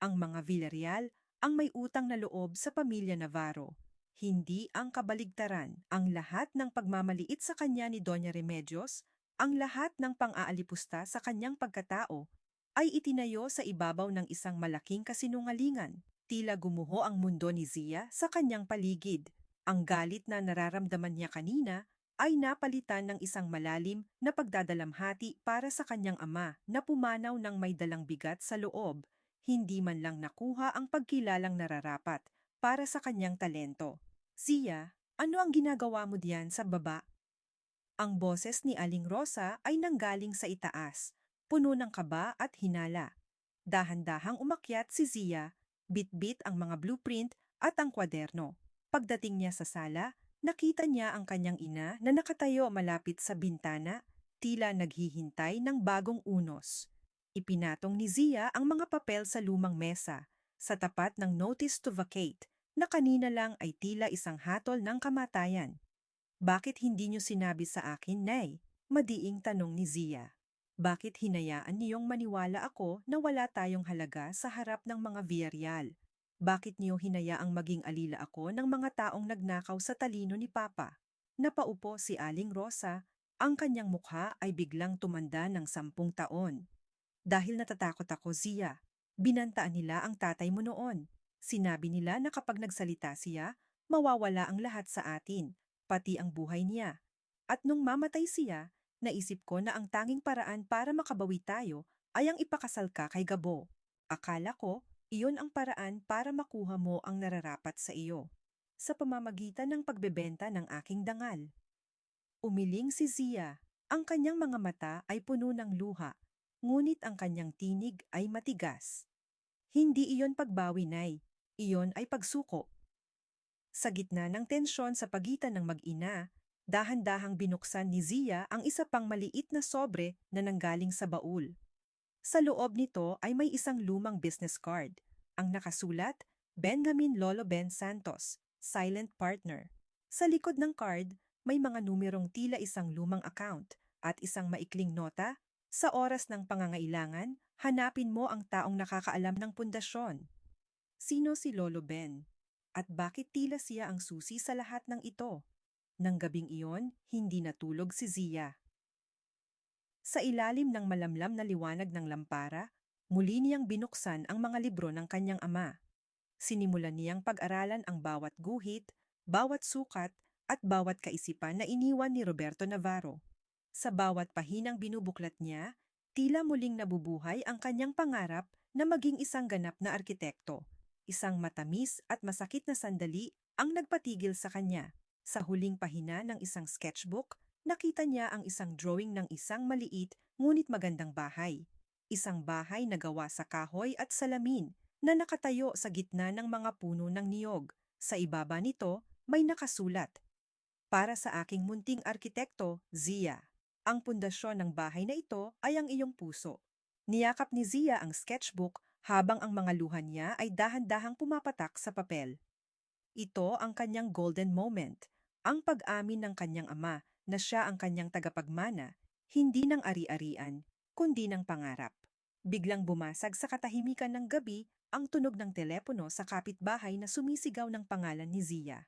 Ang mga Villarreal ang may utang na loob sa pamilya Navarro. Hindi ang kabaligtaran, ang lahat ng pagmamaliit sa kanya ni Doña Remedios, ang lahat ng pang-aalipusta sa kanyang pagkatao, ay itinayo sa ibabaw ng isang malaking kasinungalingan. Tila gumuho ang mundo ni Zia sa kanyang paligid. Ang galit na nararamdaman niya kanina ay napalitan ng isang malalim na pagdadalamhati para sa kanyang ama na pumanaw ng may dalang bigat sa loob. Hindi man lang nakuha ang pagkilalang nararapat para sa kanyang talento. Zia, ano ang ginagawa mo diyan sa baba? Ang boses ni Aling Rosa ay nanggaling sa itaas, puno ng kaba at hinala. Dahan-dahang umakyat si Zia, bit-bit ang mga blueprint at ang kwaderno. Pagdating niya sa sala, nakita niya ang kanyang ina na nakatayo malapit sa bintana, tila naghihintay ng bagong unos. Ipinatong ni Zia ang mga papel sa lumang mesa, sa tapat ng notice to vacate, na kanina lang ay tila isang hatol ng kamatayan. Bakit hindi niyo sinabi sa akin, Nay? Madiing tanong ni Zia. Bakit hinayaan niyong maniwala ako na wala tayong halaga sa harap ng mga Villarreal? Bakit niyo hinayaang maging alila ako ng mga taong nagnakaw sa talino ni Papa? Napaupo si Aling Rosa, ang kanyang mukha ay biglang tumanda ng 10 taon. Dahil natatakot ako, Zia. Binantaan nila ang tatay mo noon. Sinabi nila na kapag nagsalita siya, mawawala ang lahat sa atin, pati ang buhay niya. At nung mamatay siya, naisip ko na ang tanging paraan para makabawi tayo ay ang ipakasal ka kay Gabo. Akala ko, iyon ang paraan para makuha mo ang nararapat sa iyo, sa pamamagitan ng pagbebenta ng aking dangal. Umiling si Zia. Ang kanyang mga mata ay puno ng luha, ngunit ang kanyang tinig ay matigas. Hindi iyon pagbawi, Nay. Iyon ay pagsuko. Sa gitna ng tensyon sa pagitan ng mag-ina, dahan-dahang binuksan ni Zia ang isa pang maliit na sobre na nanggaling sa baul. Sa loob nito ay may isang lumang business card. Ang nakasulat, Benjamin Lolo Ben Santos, Silent Partner. Sa likod ng card, may mga numerong tila isang lumang account at isang maikling nota, sa oras ng pangangailangan, hanapin mo ang taong nakakaalam ng pundasyon. Sino si Lolo Ben? At bakit tila siya ang susi sa lahat ng ito? Nang gabing iyon, hindi natulog si Zia. Sa ilalim ng malamlam na liwanag ng lampara, muli niyang binuksan ang mga libro ng kanyang ama. Sinimulan niyang pag-aralan ang bawat guhit, bawat sukat, at bawat kaisipan na iniwan ni Roberto Navarro. Sa bawat pahinang binubuklat niya, tila muling nabubuhay ang kanyang pangarap na maging isang ganap na arkitekto. Isang matamis at masakit na sandali ang nagpatigil sa kanya. Sa huling pahina ng isang sketchbook, nakita niya ang isang drawing ng isang maliit ngunit magandang bahay. Isang bahay na gawa sa kahoy at salamin na nakatayo sa gitna ng mga puno ng niyog. Sa ibaba nito, may nakasulat, "Para sa aking munting arkitekto, Zia. Ang pundasyon ng bahay na ito ay ang iyong puso." Niyakap ni Zia ang sketchbook habang ang mga luha niya ay dahan-dahang pumapatak sa papel. Ito ang kanyang golden moment, ang pag-amin ng kanyang ama na siya ang kanyang tagapagmana, hindi ng ari-arian, kundi ng pangarap. Biglang bumasag sa katahimikan ng gabi ang tunog ng telepono sa kapitbahay na sumisigaw ng pangalan ni Zia.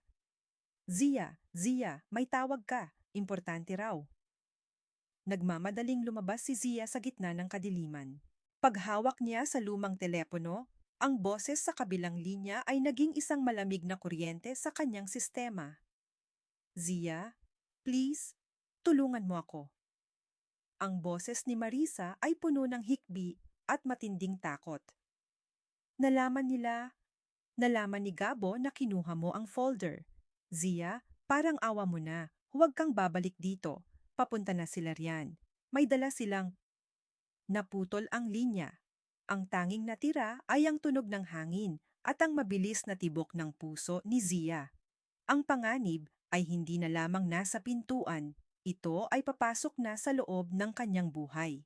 Zia, Zia, may tawag ka. Importante raw. Nagmamadaling lumabas si Zia sa gitna ng kadiliman. Paghawak niya sa lumang telepono, ang boses sa kabilang linya ay naging isang malamig na kuryente sa kanyang sistema. Zia, please, tulungan mo ako. Ang boses ni Marisa ay puno ng hikbi at matinding takot. Nalaman nila, nalaman ni Gabo na kinuha mo ang folder. Zia, parang awa mo na. Huwag kang babalik dito. Papunta na sila riyan. May dala silang. Naputol ang linya. Ang tanging natira ay ang tunog ng hangin at ang mabilis na tibok ng puso ni Zia. Ang panganib ay hindi na lamang nasa pintuan. Ito ay papasok na sa loob ng kanyang buhay.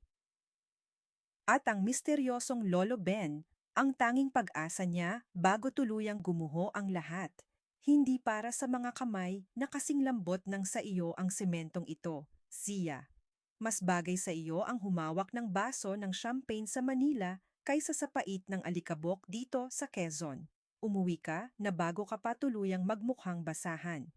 At ang misteryosong Lolo Ben, ang tanging pag-asa niya bago tuluyang gumuho ang lahat. Hindi para sa mga kamay na kasing lambot ng sa iyo ang sementong ito, Zia. Mas bagay sa iyo ang humawak ng baso ng champagne sa Manila kaysa sa pait ng alikabok dito sa Quezon. Umuwi ka na bago ka pa tuluyang magmukhang basahan.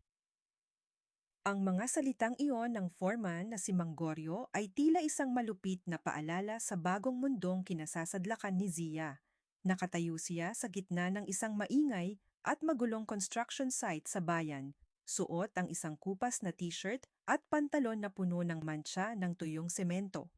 Ang mga salitang iyon ng foreman na si Manggorio ay tila isang malupit na paalala sa bagong mundong kinasasadlakan ni Zia. Nakatayo siya sa gitna ng isang maingay at magulong construction site sa bayan. Suot ang isang kupas na t-shirt at pantalon na puno ng mancha ng tuyong semento.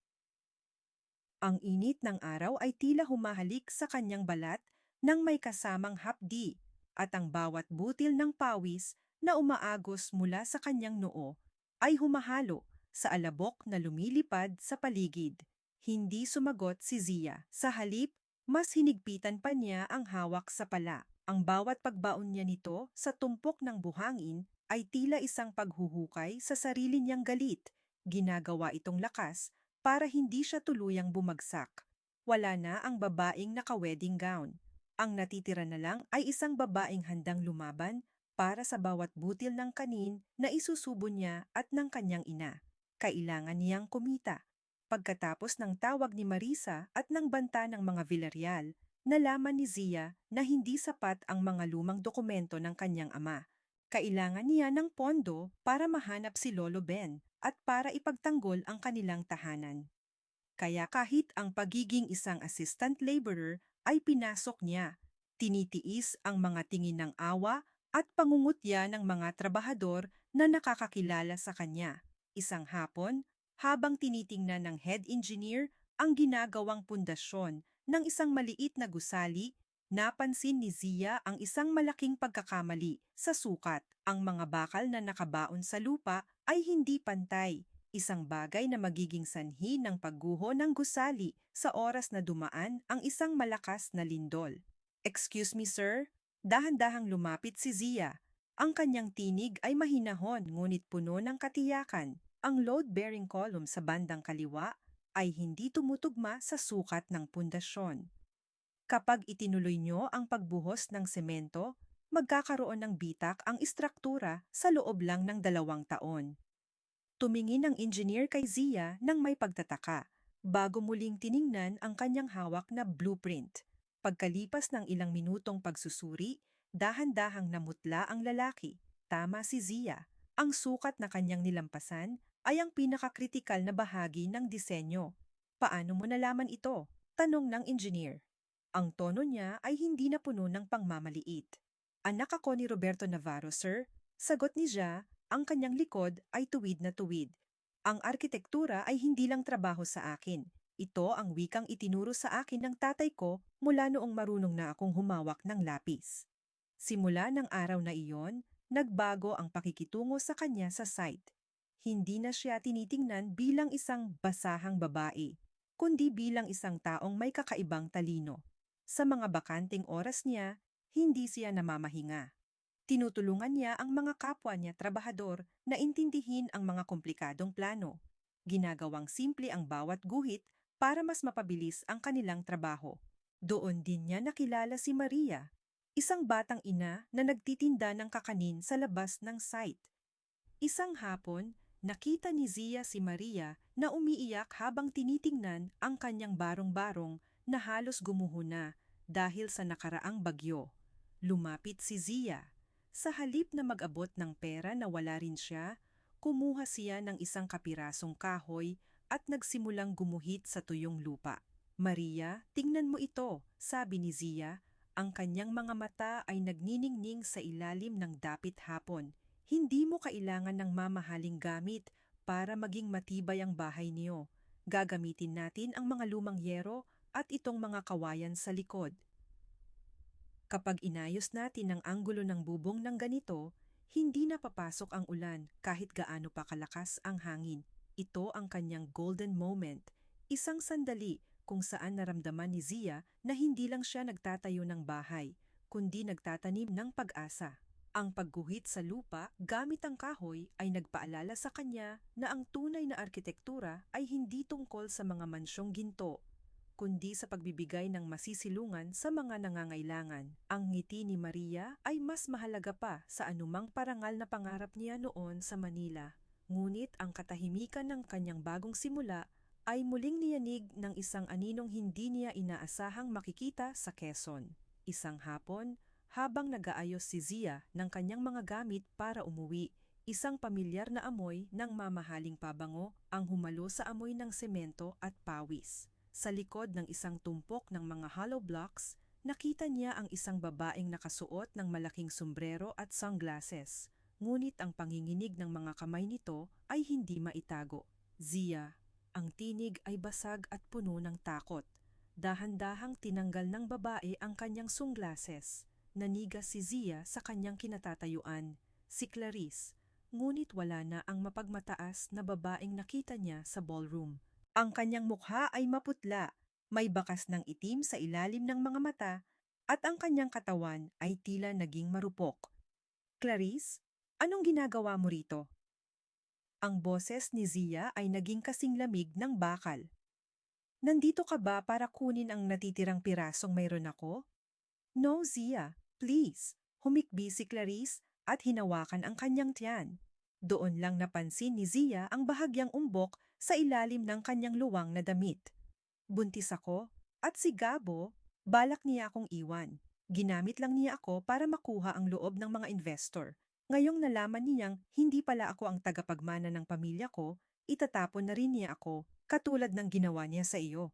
Ang init ng araw ay tila humahalik sa kanyang balat nang may kasamang hapdi at ang bawat butil ng pawis na umaagos mula sa kanyang noo ay humahalo sa alabok na lumilipad sa paligid. Hindi sumagot si Zia. Sa halip, mas hinigpitan pa niya ang hawak sa pala. Ang bawat pagbaon niya nito sa tumpok ng buhangin ay tila isang paghuhukay sa sarili niyang galit. Ginagawa itong lakas para hindi siya tuluyang bumagsak. Wala na ang babaeng naka-wedding gown. Ang natitira na lang ay isang babaeng handang lumaban para sa bawat butil ng kanin na isusubo niya at ng kanyang ina. Kailangan niyang kumita. Pagkatapos ng tawag ni Marisa at ng banta ng mga Villarreal, nalaman ni Zia na hindi sapat ang mga lumang dokumento ng kanyang ama. Kailangan niya ng pondo para mahanap si Lolo Ben at para ipagtanggol ang kanilang tahanan. Kaya kahit ang pagiging isang assistant laborer ay pinasok niya, tinitiis ang mga tingin ng awa at pangungutya ng mga trabahador na nakakakilala sa kanya. Isang hapon, habang tinitingnan ng head engineer ang ginagawang pundasyon ng isang maliit na gusali, napansin ni Zia ang isang malaking pagkakamali sa sukat. Ang mga bakal na nakabaon sa lupa ay hindi pantay. Isang bagay na magiging sanhi ng pagguho ng gusali sa oras na dumaan ang isang malakas na lindol. "Excuse me, sir?" Dahan-dahang lumapit si Zia. Ang kanyang tinig ay mahinahon ngunit puno ng katiyakan. Ang load-bearing column sa bandang kaliwa ay hindi tumutugma sa sukat ng pundasyon. Kapag itinuloy nyo ang pagbuhos ng semento, magkakaroon ng bitak ang istruktura sa loob lang ng 2 taon. Tumingin ang engineer kay Zia nang may pagtataka, bago muling tiningnan ang kanyang hawak na blueprint. Pagkalipas ng ilang minutong pagsusuri, dahan-dahang namutla ang lalaki. Tama si Zia. Ang sukat na kanyang nilampasan ay ang pinakakritikal na bahagi ng disenyo. "Paano mo nalaman ito?" tanong ng engineer. Ang tono niya ay hindi na puno ng pangmamaliit. "Anak ako ni Roberto Navarro, sir." Sagot ni Zia. Ang kanyang likod ay tuwid na tuwid. "Ang arkitektura ay hindi lang trabaho sa akin. Ito ang wikang itinuro sa akin ng tatay ko mula noong marunong na akong humawak ng lapis." Simula ng araw na iyon, nagbago ang pakikitungo sa kanya sa site. Hindi na siya tinitingnan bilang isang basahang babae, kundi bilang isang taong may kakaibang talino. Sa mga bakanting oras niya, hindi siya namamahinga. Tinutulungan niya ang mga kapwa niya trabahador na intindihin ang mga komplikadong plano. Ginagawang simple ang bawat guhit para mas mapabilis ang kanilang trabaho. Doon din niya nakilala si Maria, isang batang ina na nagtitinda ng kakanin sa labas ng site. Isang hapon, nakita ni Zia si Maria na umiiyak habang tinitingnan ang kanyang barong-barong na halos gumuho na dahil sa nakaraang bagyo. Lumapit si Zia. Sa halip na mag-abot ng pera na wala rin siya, kumuha siya ng isang kapirasong kahoy at nagsimulang gumuhit sa tuyong lupa. Maria, tingnan mo ito, sabi ni Zia. Ang kanyang mga mata ay nagniningning sa ilalim ng dapit hapon. Hindi mo kailangan ng mamahaling gamit para maging matibay ang bahay niyo. Gagamitin natin ang mga lumang yero at itong mga kawayan sa likod. Kapag inayos natin ang anggulo ng bubong ng ganito, hindi na papasok ang ulan kahit gaano pa kalakas ang hangin. Ito ang kanyang golden moment, isang sandali kung saan naramdaman ni Zia na hindi lang siya nagtatayo ng bahay, kundi nagtatanim ng pag-asa. Ang pagguhit sa lupa gamit ang kahoy ay nagpaalala sa kanya na ang tunay na arkitektura ay hindi tungkol sa mga mansyong ginto, kundi sa pagbibigay ng masisilungan sa mga nangangailangan. Ang ngiti ni Maria ay mas mahalaga pa sa anumang parangal na pangarap niya noon sa Manila. Ngunit ang katahimikan ng kanyang bagong simula ay muling niyanig ng isang aninong hindi niya inaasahang makikita sa Quezon. Isang hapon, habang nag-aayos si Zia ng kanyang mga gamit para umuwi, isang pamilyar na amoy ng mamahaling pabango ang humalo sa amoy ng semento at pawis. Sa likod ng isang tumpok ng mga hollow blocks, nakita niya ang isang babaeng nakasuot ng malaking sombrero at sunglasses. Ngunit ang panginginig ng mga kamay nito ay hindi maitago. Zia, ang tinig ay basag at puno ng takot. Dahan-dahang tinanggal ng babae ang kanyang sunglasses. Nanigas si Zia sa kanyang kinatatayuan, si Clarice, ngunit wala na ang mapagmataas na babaeng nakita niya sa ballroom. Ang kanyang mukha ay maputla, may bakas ng itim sa ilalim ng mga mata, at ang kanyang katawan ay tila naging marupok. Clarice, anong ginagawa mo rito? Ang boses ni Zia ay naging kasing lamig ng bakal. Nandito ka ba para kunin ang natitirang pirasong mayroon ako? No, Zia, please. Humikbi si Clarice at hinawakan ang kanyang tiyan. Doon lang napansin ni Zia ang bahagyang umbok sa ilalim ng kanyang luwang na damit. Buntis ako, at si Gabo, balak niya akong iwan. Ginamit lang niya ako para makuha ang loob ng mga investor. Ngayong nalaman niyang hindi pala ako ang tagapagmana ng pamilya ko, itatapon na rin niya ako, katulad ng ginawa niya sa iyo.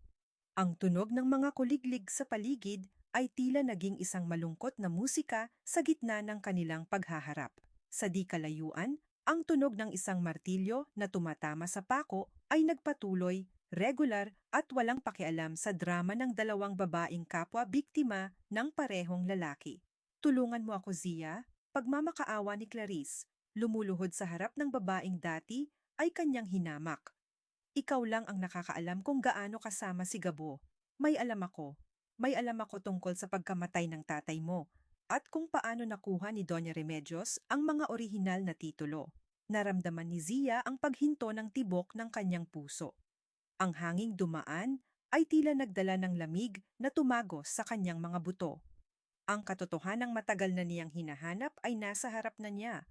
Ang tunog ng mga kuliglig sa paligid ay tila naging isang malungkot na musika sa gitna ng kanilang paghaharap. Sa di kalayuan, ang tunog ng isang martilyo na tumatama sa pako ay nagpatuloy, regular at walang pakialam sa drama ng dalawang babaeng kapwa biktima ng parehong lalaki. Tulungan mo ako, Zia. Pagmamakaawa ni Clarice, lumuluhod sa harap ng babaeng dati ay kanyang hinamak. Ikaw lang ang nakakaalam kung gaano kasama si Gabo. May alam ako. May alam ako tungkol sa pagkamatay ng tatay mo at kung paano nakuha ni Doña Remedios ang mga orihinal na titulo. Naramdaman ni Zia ang paghinto ng tibok ng kanyang puso. Ang hanging dumaan ay tila nagdala ng lamig na tumagos sa kanyang mga buto. Ang katotohanang matagal na niyang hinahanap ay nasa harap na niya.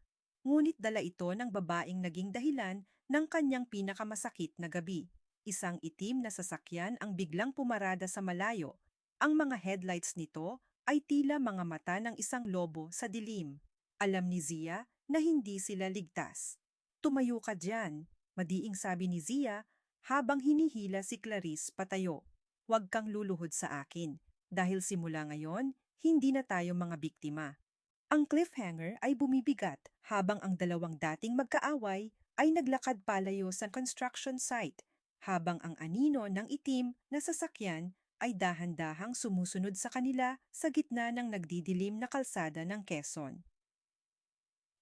Ngunit dala ito ng babaeng naging dahilan ng kanyang pinakamasakit na gabi. Isang itim na sasakyan ang biglang pumarada sa malayo. Ang mga headlights nito ay tila mga mata ng isang lobo sa dilim. Alam ni Zia na hindi sila ligtas. Tumayo ka dyan, madiing sabi ni Zia habang hinihila si Clarice patayo. Huwag kang luluhod sa akin, dahil simula ngayon, hindi na tayo mga biktima. Ang cliffhanger ay bumibigat habang ang dalawang dating magkaaway ay naglakad palayo sa construction site, habang ang anino ng itim na sasakyan ay dahan-dahang sumusunod sa kanila sa gitna ng nagdidilim na kalsada ng Quezon.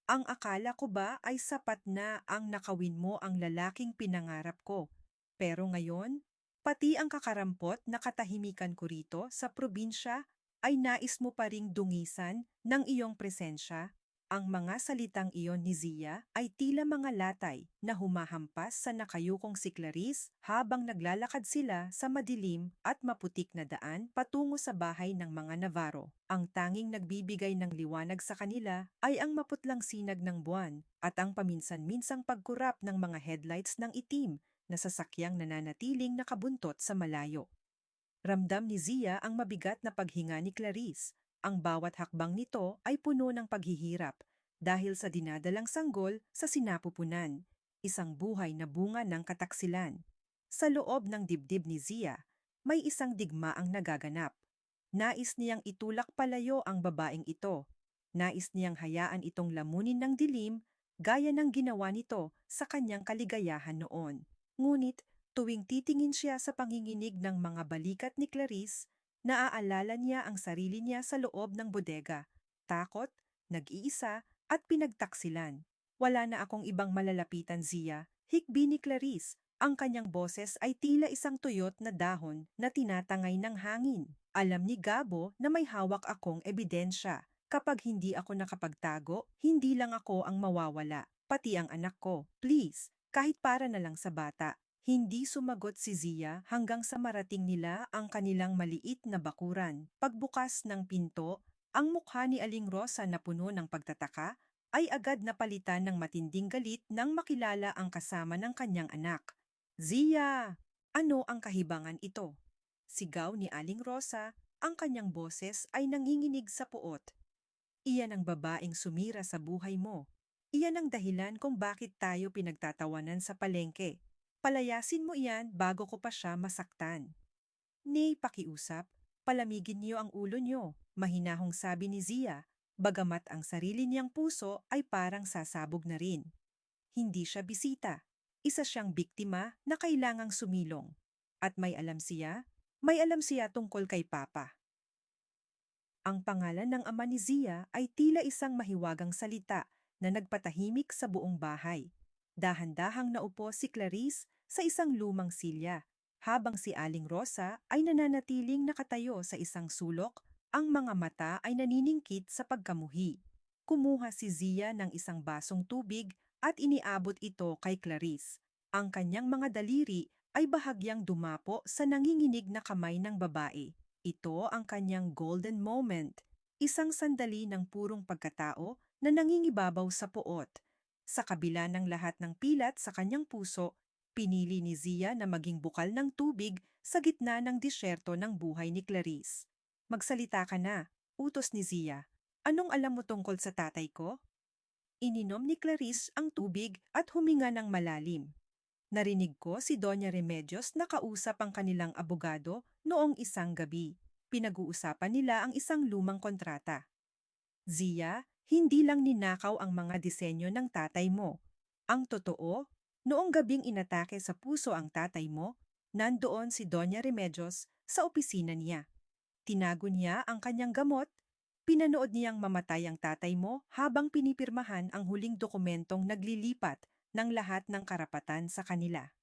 Ang akala ko ba ay sapat na ang nakawin mo ang lalaking pinangarap ko, pero ngayon, pati ang kakarampot na katahimikan ko rito sa probinsya ay nais mo pa ring dungisan ng iyong presensya. Ang mga salitang iyon ni Zia ay tila mga latay na humahampas sa nakayukong si Clarice habang naglalakad sila sa madilim at maputik na daan patungo sa bahay ng mga Navarro. Ang tanging nagbibigay ng liwanag sa kanila ay ang maputlang sinag ng buwan at ang paminsan-minsang pagkurap ng mga headlights ng itim na sasakyang nananatiling nakabuntot sa malayo. Ramdam ni Zia ang mabigat na paghinga ni Clarice. Ang bawat hakbang nito ay puno ng paghihirap dahil sa dinadalang sanggol sa sinapupunan, isang buhay na bunga ng kataksilan. Sa loob ng dibdib ni Zia, may isang digmaang nagaganap. Nais niyang itulak palayo ang babaeng ito. Nais niyang hayaan itong lamunin ng dilim, gaya ng ginawa nito sa kanyang kaligayahan noon. Ngunit, tuwing titingin siya sa panginginig ng mga balikat ni Clarice, naaalala niya ang sarili niya sa loob ng bodega. Takot, nag-iisa, at pinagtaksilan. Wala na akong ibang malalapitan, Zia. Hikbi ni Clarice. Ang kanyang boses ay tila isang tuyot na dahon na tinatangay ng hangin. Alam ni Gabo na may hawak akong ebidensya. Kapag hindi ako nakapagtago, hindi lang ako ang mawawala, pati ang anak ko. Please, kahit para na lang sa bata. Hindi sumagot si Zia hanggang sa marating nila ang kanilang maliit na bakuran. Pagbukas ng pinto, ang mukha ni Aling Rosa na puno ng pagtataka ay agad napalitan ng matinding galit nang makilala ang kasama ng kanyang anak. Zia! Ano ang kahibangan ito? Sigaw ni Aling Rosa, ang kanyang boses ay nanginginig sa puot. Iyan ang babaeng sumira sa buhay mo. Iyan ang dahilan kung bakit tayo pinagtatawanan sa palengke. Palayasin mo iyan bago ko pa siya masaktan. Nay, pakiusap, palamigin niyo ang ulo niyo, mahinahong sabi ni Zia, bagamat ang sarili niyang puso ay parang sasabog na rin. Hindi siya bisita. Isa siyang biktima na kailangang sumilong. At may alam siya tungkol kay Papa. Ang pangalan ng ama ni Zia ay tila isang mahiwagang salita na nagpatahimik sa buong bahay. Dahan-dahang naupo si Clarice sa isang lumang silya, habang si Aling Rosa ay nananatiling nakatayo sa isang sulok, ang mga mata ay naniningkit sa pagkamuhi. Kumuha si Zia ng isang basong tubig at iniabot ito kay Clarice. Ang kanyang mga daliri ay bahagyang dumapo sa nanginginig na kamay ng babae. Ito ang kanyang golden moment, isang sandali ng purong pagkatao na nangingibabaw sa puot. Sa kabila ng lahat ng pilat sa kanyang puso, pinili ni Zia na maging bukal ng tubig sa gitna ng disyerto ng buhay ni Clarice. Magsalita ka na, utos ni Zia. Anong alam mo tungkol sa tatay ko? Ininom ni Clarice ang tubig at huminga ng malalim. Narinig ko si Doña Remedios na kausap ang kanilang abogado noong isang gabi. Pinag-uusapan nila ang isang lumang kontrata. Zia, hindi lang ninakaw ang mga disenyo ng tatay mo. Ang totoo, noong gabing inatake sa puso ang tatay mo, nandoon si Doña Remedios sa opisina niya. Tinago niya ang kanyang gamot. Pinanood niyang mamatay ang tatay mo habang pinipirmahan ang huling dokumentong naglilipat ng lahat ng karapatan sa kanila.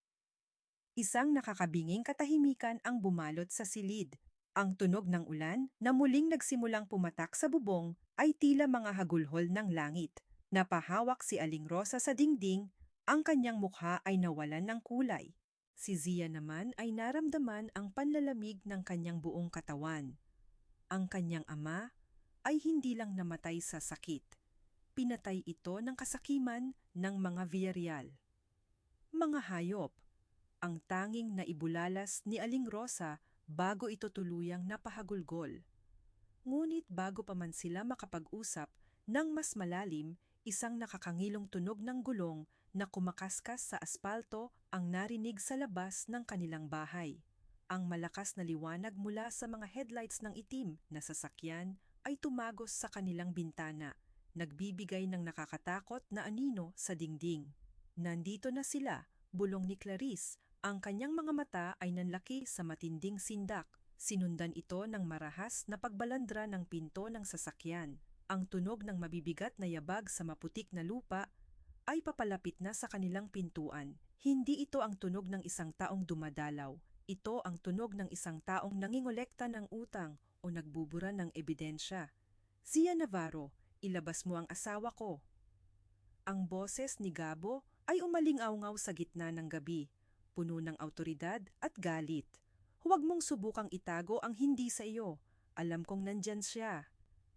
Isang nakakabinging katahimikan ang bumalot sa silid. Ang tunog ng ulan na muling nagsimulang pumatak sa bubong ay tila mga hagulhol ng langit. Napahawak si Aling Rosa sa dingding, ang kanyang mukha ay nawalan ng kulay. Si Zia naman ay naramdaman ang panlalamig ng kanyang buong katawan. Ang kanyang ama ay hindi lang namatay sa sakit. Pinatay ito ng kasakiman ng mga Villarreal. Mga hayop, ang tanging naibulalas ni Aling Rosa bago ito tuluyang napahagulgol. Ngunit bago pa man sila makapag-usap ng mas malalim, isang nakakangilong tunog ng gulong na kumakaskas sa aspalto ang narinig sa labas ng kanilang bahay. Ang malakas na liwanag mula sa mga headlights ng itim na sasakyan ay tumagos sa kanilang bintana, nagbibigay ng nakakatakot na anino sa dingding. Nandito na sila, bulong ni Clarice. Ang kanyang mga mata ay nanlaki sa matinding sindak. Sinundan ito ng marahas na pagbalandra ng pinto ng sasakyan. Ang tunog ng mabibigat na yabag sa maputik na lupa ay papalapit na sa kanilang pintuan. Hindi ito ang tunog ng isang taong dumadalaw. Ito ang tunog ng isang taong nangingolekta ng utang o nagbubura ng ebidensya. Zia Navarro, ilabas mo ang asawa ko. Ang boses ni Gabo ay umaling-awngaw sa gitna ng gabi, puno ng awtoridad at galit. Huwag mong subukang itago ang hindi sa iyo. Alam kong nandyan siya.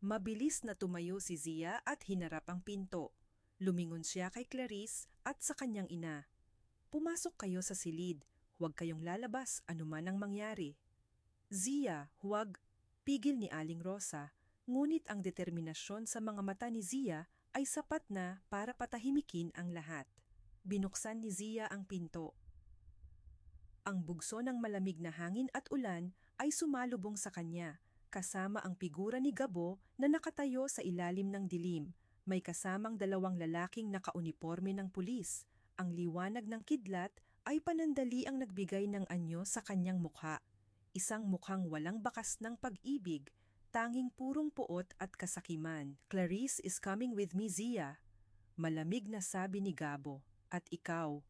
Mabilis na tumayo si Zia at hinarap ang pinto. Lumingon siya kay Clarice at sa kanyang ina. Pumasok kayo sa silid. Huwag kayong lalabas anuman ang mangyari. Zia, huwag. Pigil ni Aling Rosa, ngunit ang determinasyon sa mga mata ni Zia ay sapat na para patahimikin ang lahat. Binuksan ni Zia ang pinto. Ang bugso ng malamig na hangin at ulan ay sumalubong sa kanya, kasama ang figura ni Gabo na nakatayo sa ilalim ng dilim. May kasamang dalawang lalaking nakauniporme ng pulis. Ang liwanag ng kidlat ay panandali ang nagbigay ng anyo sa kanyang mukha. Isang mukhang walang bakas ng pag-ibig, tanging purong puot at kasakiman. "Clarice is coming with me, Zia." Malamig na sabi ni Gabo. "At ikaw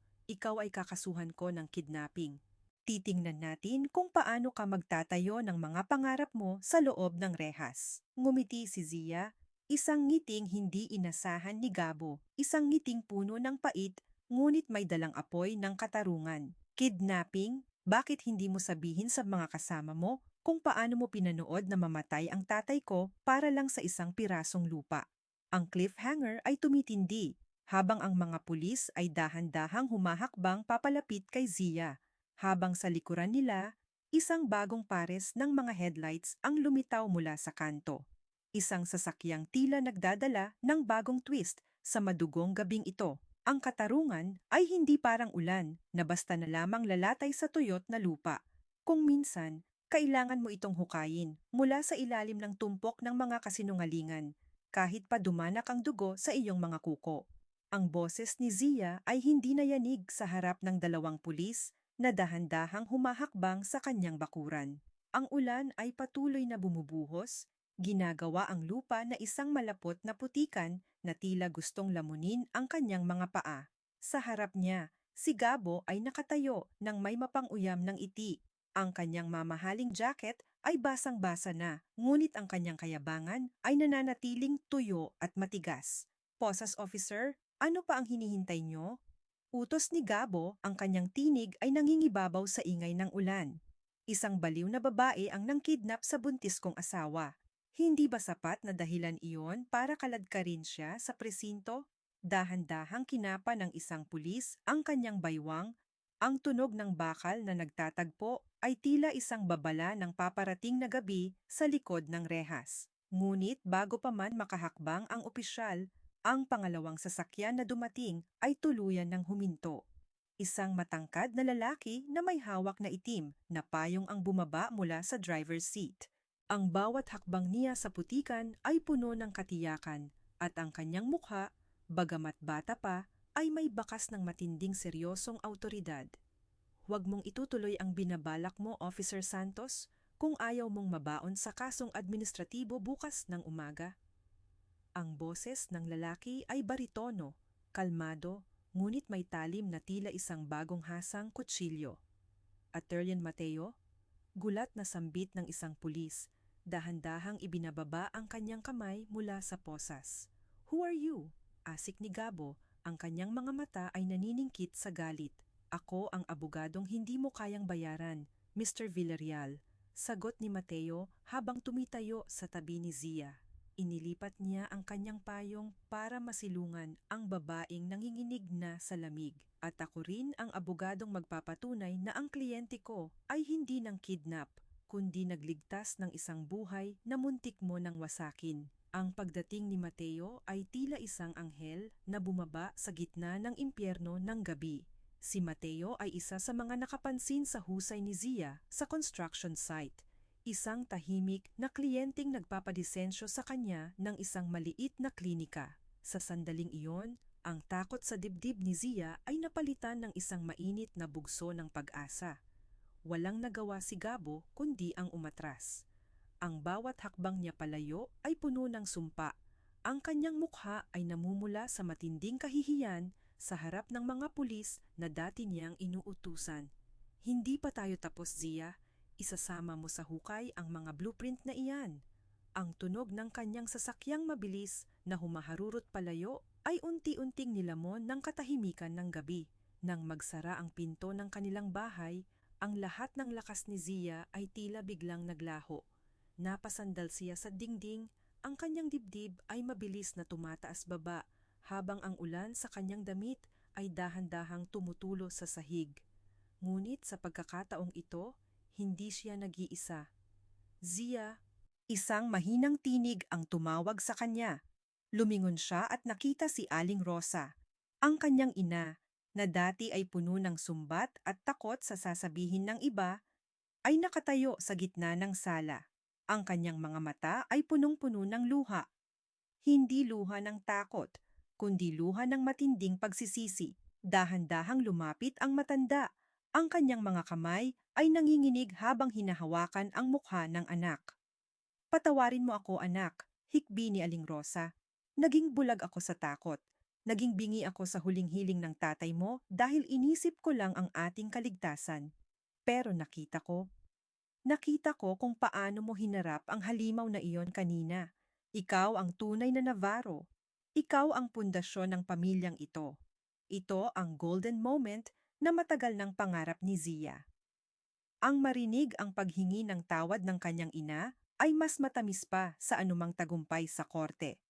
ay kakasuhan ko ng kidnapping. Titingnan natin kung paano ka magtatayo ng mga pangarap mo sa loob ng rehas." Ngumiti si Zia, isang ngiting hindi inasahan ni Gabo, isang ngiting puno ng pait, ngunit may dalang apoy ng katarungan. "Kidnapping? Bakit hindi mo sabihin sa mga kasama mo kung paano mo pinanood na mamatay ang tatay ko para lang sa isang pirasong lupa?" Ang cliffhanger ay tumitindi, habang ang mga pulis ay dahan-dahang humahakbang papalapit kay Zia. Habang sa likuran nila, isang bagong pares ng mga headlights ang lumitaw mula sa kanto. Isang sasakyang tila nagdadala ng bagong twist sa madugong gabing ito. Ang katarungan ay hindi parang ulan na basta na lamang lalatay sa tuyot na lupa. Kung minsan, kailangan mo itong hukayin mula sa ilalim ng tumpok ng mga kasinungalingan, kahit pa dumanak ang dugo sa iyong mga kuko. Ang boses ni Zia ay hindi nayanig sa harap ng dalawang pulis na dahan-dahang humahakbang sa kanyang bakuran. Ang ulan ay patuloy na bumubuhos, ginagawa ang lupa na isang malapot na putikan na tila gustong lamunin ang kanyang mga paa. Sa harap niya, si Gabo ay nakatayo ng may mapang-uyam ng iti. Ang kanyang mamahaling jacket ay basang-basa na, ngunit ang kanyang kayabangan ay nananatiling tuyo at matigas. "Posas officer, ano pa ang hinihintay nyo?" Utos ni Gabo, ang kanyang tinig ay nangingibabaw sa ingay ng ulan. "Isang baliw na babae ang nangkidnap sa buntis kong asawa. Hindi ba sapat na dahilan iyon para kaladkarin siya sa presinto?" Dahan-dahang kinapa ng isang pulis ang kanyang baywang. Ang tunog ng bakal na nagtatagpo ay tila isang babala ng paparating na gabi sa likod ng rehas. Ngunit bago pa man makahakbang ang opisyal, ang pangalawang sasakyan na dumating ay tuluyan ng huminto. Isang matangkad na lalaki na may hawak na itim na payong ang bumaba mula sa driver's seat. Ang bawat hakbang niya sa putikan ay puno ng katiyakan, at ang kanyang mukha, bagamat bata pa, ay may bakas ng matinding seryosong awtoridad. "Huwag mong itutuloy ang binabalak mo, Officer Santos, kung ayaw mong mabaon sa kasong administratibo bukas ng umaga." Ang boses ng lalaki ay baritono, kalmado, ngunit may talim na tila isang bagong hasang kutsilyo. "Attorney Mateo?" Gulat na sambit ng isang pulis, dahan-dahang ibinababa ang kanyang kamay mula sa posas. "Who are you?" Asik ni Gabo, ang kanyang mga mata ay naniningkit sa galit. "Ako ang abogadong hindi mo kayang bayaran, Mr. Villarreal," sagot ni Mateo habang tumitayo sa tabi ni Zia. Inilipat niya ang kanyang payong para masilungan ang babaeng nanginginig na sa lamig. "At ako rin ang abogadong magpapatunay na ang kliyente ko ay hindi nang kidnap, kundi nagligtas ng isang buhay na muntik mo nang wasakin." Ang pagdating ni Mateo ay tila isang anghel na bumaba sa gitna ng impyerno ng gabi. Si Mateo ay isa sa mga nakapansin sa husay ni Zia sa construction site. Isang tahimik na kliyenteng nagpapadisensyo sa kanya ng isang maliit na klinika. Sa sandaling iyon, ang takot sa dibdib ni Zia ay napalitan ng isang mainit na bugso ng pag-asa. Walang nagawa si Gabo kundi ang umatras. Ang bawat hakbang niya palayo ay puno ng sumpa. Ang kanyang mukha ay namumula sa matinding kahihiyan sa harap ng mga pulis na dati niyang inuutusan. "Hindi pa tayo tapos, Zia. Isasama mo sa hukay ang mga blueprint na iyan." Ang tunog ng kanyang sasakyang mabilis na humaharurot palayo ay unti-unting nilamon ng katahimikan ng gabi. Nang magsara ang pinto ng kanilang bahay, ang lahat ng lakas ni Zia ay tila biglang naglaho. Napasandal siya sa dingding, ang kanyang dibdib ay mabilis na tumataas baba, habang ang ulan sa kanyang damit ay dahan-dahang tumutulo sa sahig. Ngunit sa pagkakataong ito, hindi siya nag-iisa. "Zia!" Isang mahinang tinig ang tumawag sa kanya. Lumingon siya at nakita si Aling Rosa, ang kanyang ina, na dati ay puno ng sumbat at takot sa sasabihin ng iba, ay nakatayo sa gitna ng sala. Ang kanyang mga mata ay punong-puno ng luha. Hindi luha ng takot, kundi luha ng matinding pagsisisi. Dahan-dahang lumapit ang matanda. Ang kanyang mga kamay ay nanginginig habang hinahawakan ang mukha ng anak. Patawarin mo ako, anak, hikbi ni Aling Rosa. Naging bulag ako sa takot. Naging bingi ako sa huling hiling ng tatay mo dahil inisip ko lang ang ating kaligtasan. Pero nakita ko kung paano mo hinarap ang halimaw na iyon kanina. Ikaw ang tunay na Navarro. Ikaw ang pundasyon ng pamilyang ito. Ito ang golden moment na matagal ng pangarap ni Zia. Ang marinig ang paghingi ng tawad ng kanyang ina ay mas matamis pa sa anumang tagumpay sa korte.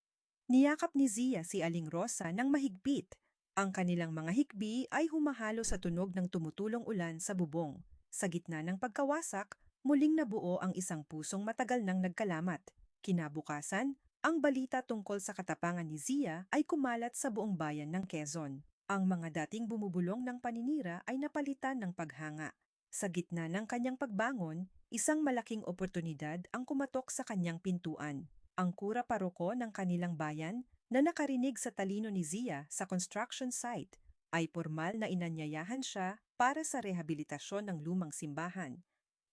Niyakap ni Zia si Aling Rosa ng mahigpit. Ang kanilang mga hikbi ay humahalo sa tunog ng tumutulong ulan sa bubong. Sa gitna ng pagkawasak, muling nabuo ang isang pusong matagal nang nagkalamat. Kinabukasan, ang balita tungkol sa katapangan ni Zia ay kumalat sa buong bayan ng Quezon. Ang mga dating bumubulong ng paninira ay napalitan ng paghanga. Sa gitna ng kanyang pagbangon, isang malaking oportunidad ang kumatok sa kanyang pintuan. Ang kura paroko ng kanilang bayan na nakarinig sa talino ni Zia sa construction site ay formal na inanyayahan siya para sa rehabilitasyon ng lumang simbahan,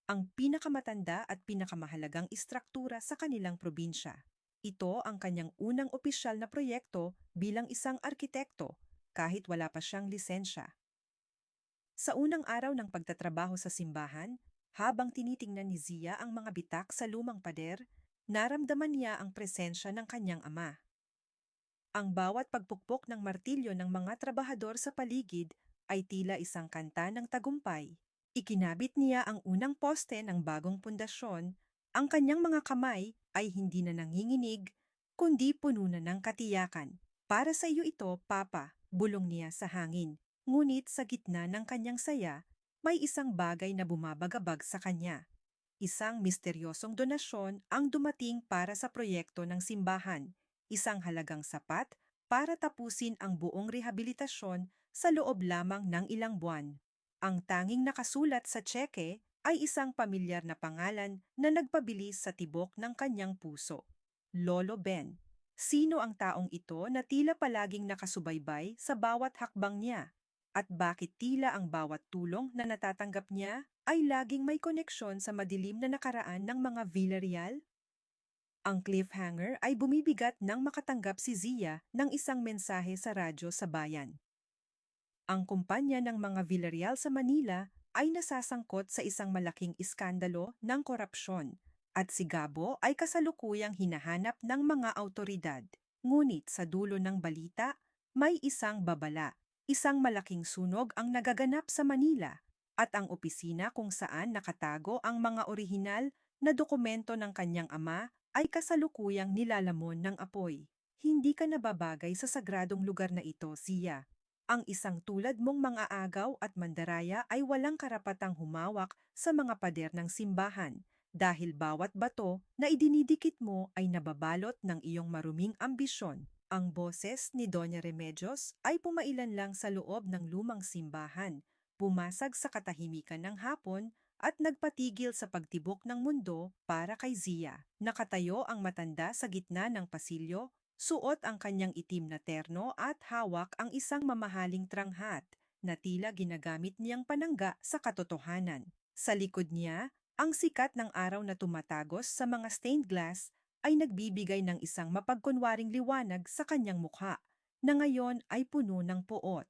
ang pinakamatanda at pinakamahalagang istruktura sa kanilang probinsya. Ito ang kanyang unang opisyal na proyekto bilang isang arkitekto kahit wala pa siyang lisensya. Sa unang araw ng pagtatrabaho sa simbahan, habang tinitingnan ni Zia ang mga bitak sa lumang pader, naramdaman niya ang presensya ng kanyang ama. Ang bawat pagpukpok ng martilyo ng mga trabahador sa paligid ay tila isang kanta ng tagumpay. Ikinabit niya ang unang poste ng bagong pundasyon, ang kanyang mga kamay ay hindi na nanginginig, kundi puno na ng katiyakan. Para sa iyo ito, Papa, bulong niya sa hangin. Ngunit sa gitna ng kanyang saya, may isang bagay na bumabagabag sa kanya. Isang misteryosong donasyon ang dumating para sa proyekto ng simbahan, isang halagang sapat para tapusin ang buong rehabilitasyon sa loob lamang ng ilang buwan. Ang tanging nakasulat sa tseke ay isang pamilyar na pangalan na nagpabilis sa tibok ng kanyang puso. Lolo Ben. Sino ang taong ito na tila palaging nakasubaybay sa bawat hakbang niya? At bakit tila ang bawat tulong na natatanggap niya ay laging may koneksyon sa madilim na nakaraan ng mga Villarreal? Ang cliffhanger ay bumibigat nang makatanggap si Zia ng isang mensahe sa radyo sa bayan. Ang kumpanya ng mga Villarreal sa Manila ay nasasangkot sa isang malaking iskandalo ng korupsyon at si Gabo ay kasalukuyang hinahanap ng mga autoridad. Ngunit sa dulo ng balita, may isang babala. Isang malaking sunog ang nagaganap sa Manila at ang opisina kung saan nakatago ang mga orihinal na dokumento ng kanyang ama ay kasalukuyang nilalamon ng apoy. Hindi ka nababagay sa sagradong lugar na ito, Zia. Ang isang tulad mong mga agaw at mandaraya ay walang karapatang humawak sa mga pader ng simbahan dahil bawat bato na idinidikit mo ay nababalot ng iyong maruming ambisyon. Ang boses ni Doña Remedios ay pumailan lang sa loob ng lumang simbahan, bumasag sa katahimikan ng hapon at nagpatigil sa pagtibok ng mundo para kay Zia. Nakatayo ang matanda sa gitna ng pasilyo, suot ang kanyang itim na terno at hawak ang isang mamahaling tranghat na tila ginagamit niyang panangga sa katotohanan. Sa likod niya, ang sikat ng araw na tumatagos sa mga stained glass ay nagbibigay ng isang mapagkunwaring liwanag sa kanyang mukha, na ngayon ay puno ng puot.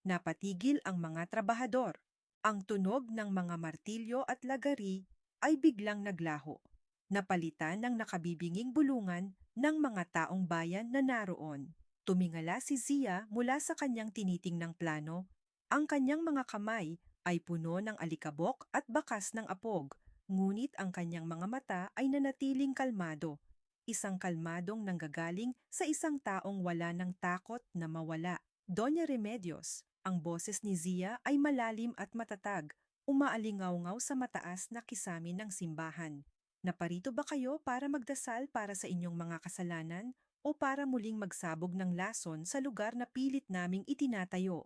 Napatigil ang mga trabahador. Ang tunog ng mga martilyo at lagari ay biglang naglaho, napalitan ng nakabibinging bulungan ng mga taong bayan na naroon. Tumingala si Zia mula sa kanyang tinitingnang plano. Ang kanyang mga kamay ay puno ng alikabok at bakas ng apog, ngunit ang kanyang mga mata ay nanatiling kalmado. Isang kalmadong nanggagaling sa isang taong wala ng takot na mawala. Doña Remedios, ang boses ni Zia ay malalim at matatag, umaalingaw-ngaw sa mataas na kisamin ng simbahan. Naparito ba kayo para magdasal para sa inyong mga kasalanan o para muling magsabog ng lason sa lugar na pilit naming itinatayo?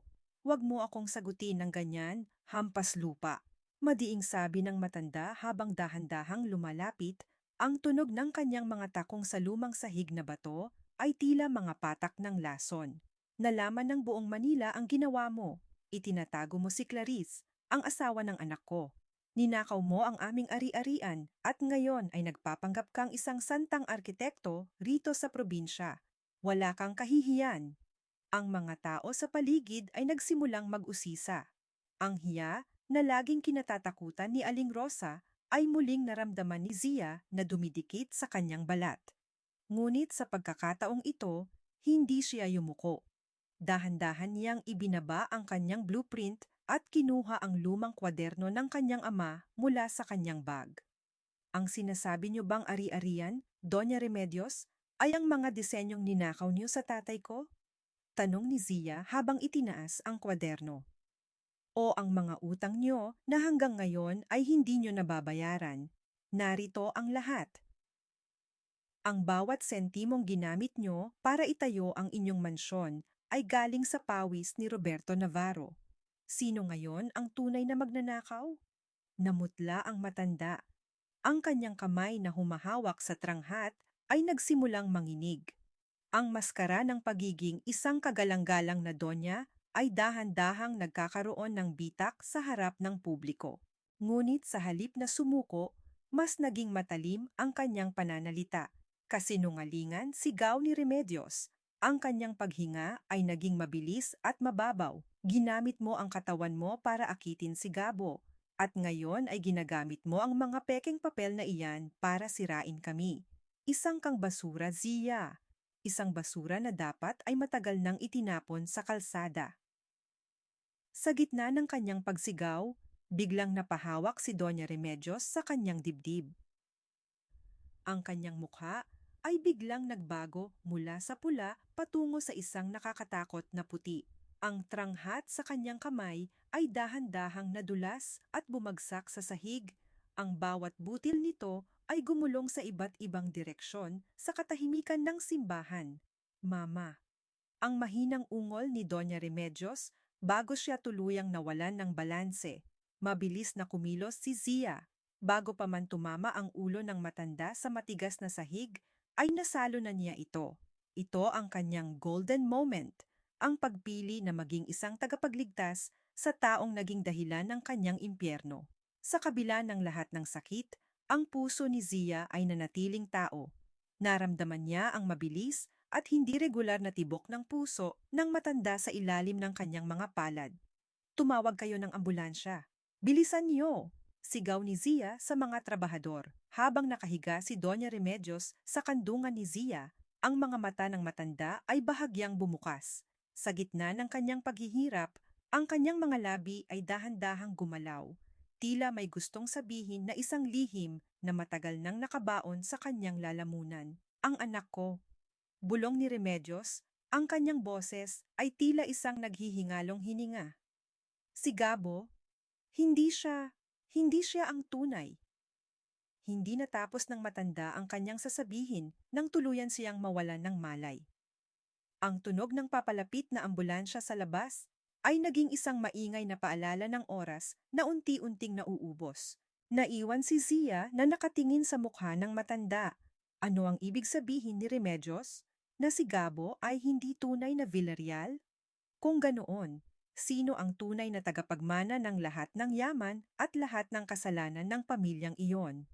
"Huwag mo akong sagutin ng ganyan, hampas lupa." Madiing sabi ng matanda habang dahan-dahang lumalapit. Ang tunog ng kanyang mga takong sa lumang sahig na bato ay tila mga patak ng lason. "Nalaman ng buong Manila ang ginawa mo. Itinatago mo si Clarice, ang asawa ng anak ko. Ninakaw mo ang aming ari-arian at ngayon ay nagpapanggap kang isang santang arkitekto rito sa probinsya. Wala kang kahihiyan." Ang mga tao sa paligid ay nagsimulang mag-usisa. Ang hiya na laging kinatatakutan ni Aling Rosa ay muling naramdaman ni Zia na dumidikit sa kanyang balat. Ngunit sa pagkakataong ito, hindi siya yumuko. Dahan-dahan niyang ibinaba ang kanyang blueprint at kinuha ang lumang kwaderno ng kanyang ama mula sa kanyang bag. "Ang sinasabi niyo bang ari-arian, Doña Remedios, ay ang mga disenyong ninakaw niyo sa tatay ko?" Tanong ni Zia habang itinaas ang kwaderno. "O ang mga utang niyo na hanggang ngayon ay hindi niyo nababayaran. Narito ang lahat. Ang bawat sentimong ginamit niyo para itayo ang inyong mansyon ay galing sa pawis ni Roberto Navarro. Sino ngayon ang tunay na magnanakaw?" Namutla ang matanda. Ang kanyang kamay na humahawak sa tranghat ay nagsimulang manginig. Ang maskara ng pagiging isang kagalang-galang na donya ay dahan-dahang nagkakaroon ng bitak sa harap ng publiko. Ngunit sa halip na sumuko, mas naging matalim ang kanyang pananalita. "Kasinungalingan, sigaw ni Remedios. Ang kanyang paghinga ay naging mabilis at mababaw. Ginamit mo ang katawan mo para akitin si Gabo. At ngayon ay ginagamit mo ang mga pekeng papel na iyan para sirain kami. Isang kang basura, Zia. Isang basura na dapat ay matagal nang itinapon sa kalsada." Sa gitna ng kanyang pagsigaw, biglang napahawak si Doña Remedios sa kanyang dibdib. Ang kanyang mukha ay biglang nagbago mula sa pula patungo sa isang nakakatakot na puti. Ang tranghat sa kanyang kamay ay dahan-dahang nadulas at bumagsak sa sahig. Ang bawat butil nito ay gumulong sa iba't ibang direksyon sa katahimikan ng simbahan. "Mama." Ang mahinang ungol ni Doña Remedios bago siya tuluyang nawalan ng balanse. Mabilis na kumilos si Zia. Bago pa man tumama ang ulo ng matanda sa matigas na sahig, ay nasalo na niya ito. Ito ang kanyang golden moment, ang pagpili na maging isang tagapagligtas sa taong naging dahilan ng kanyang impyerno. Sa kabila ng lahat ng sakit, ang puso ni Zia ay nanatiling tao. Naramdaman niya ang mabilis at hindi regular na tibok ng puso ng matanda sa ilalim ng kanyang mga palad. "Tumawag kayo ng ambulansya. Bilisan niyo!" Sigaw ni Zia sa mga trabahador. Habang nakahiga si Doña Remedios sa kandungan ni Zia, ang mga mata ng matanda ay bahagyang bumukas. Sa gitna ng kanyang paghihirap, ang kanyang mga labi ay dahan-dahang gumalaw. Tila may gustong sabihin na isang lihim na matagal nang nakabaon sa kanyang lalamunan. "Ang anak ko." Bulong ni Remedios, ang kanyang boses ay tila isang naghihingalong hininga. Si Gabo, hindi siya ang tunay. Hindi natapos ng matanda ang kanyang sasabihin nang tuluyan siyang mawalan ng malay. Ang tunog ng papalapit na ambulansya sa labas ay naging isang maingay na paalala ng oras na unti-unting nauubos. Naiwan si Zia na nakatingin sa mukha ng matanda. Ano ang ibig sabihin ni Remedios? Na si Gabo ay hindi tunay na Villarreal? Kung ganoon, sino ang tunay na tagapagmana ng lahat ng yaman at lahat ng kasalanan ng pamilyang iyon?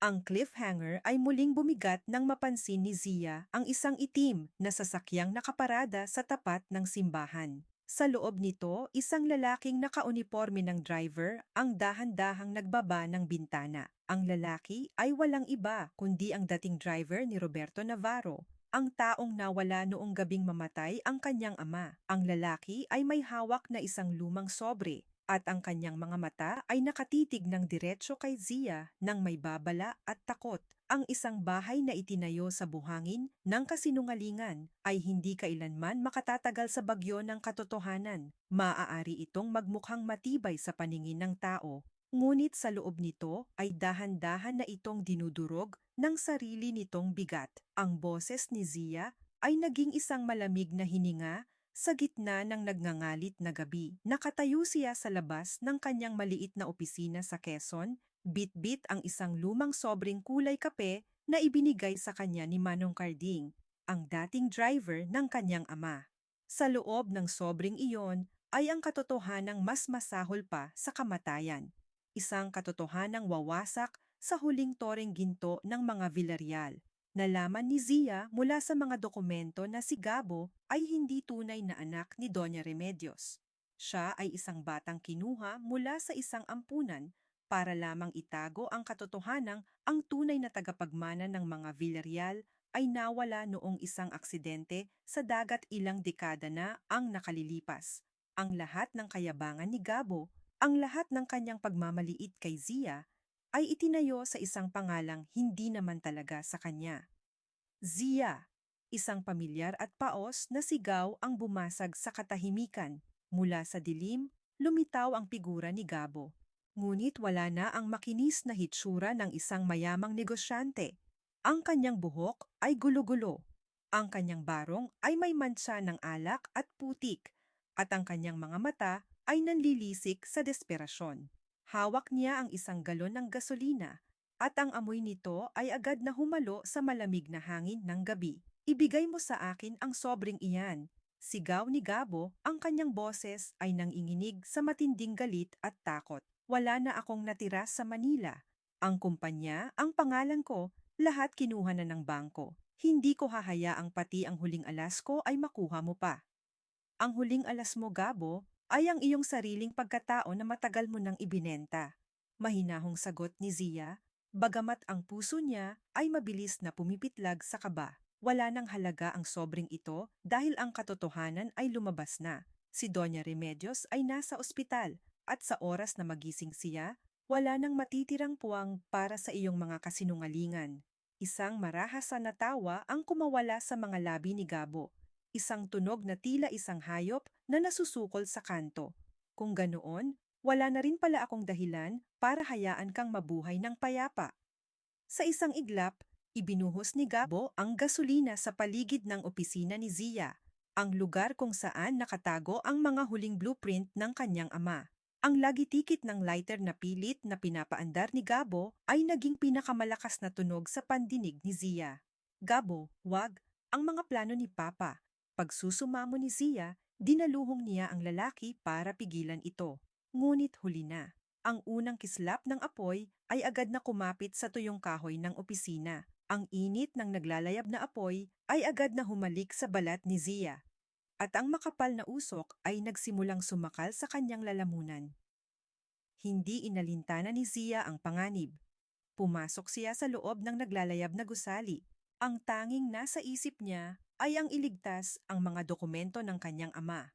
Ang cliffhanger ay muling bumigat nang mapansin ni Zia ang isang itim na sasakyang nakaparada sa tapat ng simbahan. Sa loob nito, isang lalaking nakauniporme ng driver ang dahan-dahang nagbaba ng bintana. Ang lalaki ay walang iba kundi ang dating driver ni Roberto Navarro, ang taong nawala noong gabing mamatay ang kanyang ama. Ang lalaki ay may hawak na isang lumang sobre at ang kanyang mga mata ay nakatitig ng diretso kay Zia nang may babala at takot. Ang isang bahay na itinayo sa buhangin ng kasinungalingan ay hindi kailanman makatatagal sa bagyo ng katotohanan. Maaari itong magmukhang matibay sa paningin ng tao, ngunit sa loob nito ay dahan-dahan na itong dinudurog ng sarili nitong bigat. Ang boses ni Zia ay naging isang malamig na hininga Sa gitna ng nagngangalit na gabi, nakatayo siya sa labas ng kanyang maliit na opisina sa Quezon, bit-bit ang isang lumang sobrang kulay kape na ibinigay sa kanya ni Manong Carding, ang dating driver ng kanyang ama. Sa loob ng sobrang iyon ay ang katotohanang mas masahol pa sa kamatayan. Isang katotohanang wawasak sa huling toreng ginto ng mga Villarreal. Nalaman ni Zia mula sa mga dokumento na si Gabo ay hindi tunay na anak ni Doña Remedios. Siya ay isang batang kinuha mula sa isang ampunan para lamang itago ang katotohanang ang tunay na tagapagmana ng mga Villarreal ay nawala noong isang aksidente sa dagat ilang dekada na ang nakalilipas. Ang lahat ng kayabangan ni Gabo, ang lahat ng kanyang pagmamaliit kay Zia, ay itinayo sa isang pangalang hindi naman talaga sa kanya. Zia, isang pamilyar at paos na sigaw ang bumasag sa katahimikan. Mula sa dilim, lumitaw ang figura ni Gabo. Ngunit wala na ang makinis na hitsura ng isang mayamang negosyante. Ang kanyang buhok ay gulo-gulo. Ang kanyang barong ay may mantsa ng alak at putik, at ang kanyang mga mata ay nanlilisik sa desperasyon. Hawak niya ang isang galon ng gasolina, at ang amoy nito ay agad na humalo sa malamig na hangin ng gabi. Ibigay mo sa akin ang sobrang iyan. Sigaw ni Gabo, ang kanyang boses ay nanginginig sa matinding galit at takot. Wala na akong natira sa Manila. Ang kumpanya, ang pangalan ko, lahat kinuha na ng bangko. Hindi ko hahayaang pati ang huling alas ko ay makuha mo pa. Ang huling alas mo, Gabo, ay ang iyong sariling pagkatao na matagal mo nang ibinenta. Mahinahong sagot ni Zia, bagamat ang puso niya ay mabilis na pumipitlag sa kaba. Wala nang halaga ang sobrang ito dahil ang katotohanan ay lumabas na. Si Doña Remedios ay nasa ospital at sa oras na magising siya, wala nang matitirang puwang para sa iyong mga kasinungalingan. Isang marahasan na tawa ang kumawala sa mga labi ni Gabo. Isang tunog na tila isang hayop na nasusukol sa kanto. Kung ganoon, wala na rin pala akong dahilan para hayaan kang mabuhay ng payapa. Sa isang iglap, ibinuhos ni Gabo ang gasolina sa paligid ng opisina ni Zia, ang lugar kung saan nakatago ang mga huling blueprint ng kanyang ama. Ang lagitikit ng lighter na pilit na pinapaandar ni Gabo ay naging pinakamalakas na tunog sa pandinig ni Zia. Gabo, wag, ang mga plano ni Papa. Pagsusumamo ni Zia, dinaluhong niya ang lalaki para pigilan ito. Ngunit huli na. Ang unang kislap ng apoy ay agad na kumapit sa tuyong kahoy ng opisina. Ang init ng naglalayab na apoy ay agad na humalik sa balat ni Zia. At ang makapal na usok ay nagsimulang sumakal sa kanyang lalamunan. Hindi inalintana ni Zia ang panganib. Pumasok siya sa loob ng naglalayab na gusali. Ang tanging nasa isip niya ay ang iligtas ang mga dokumento ng kanyang ama,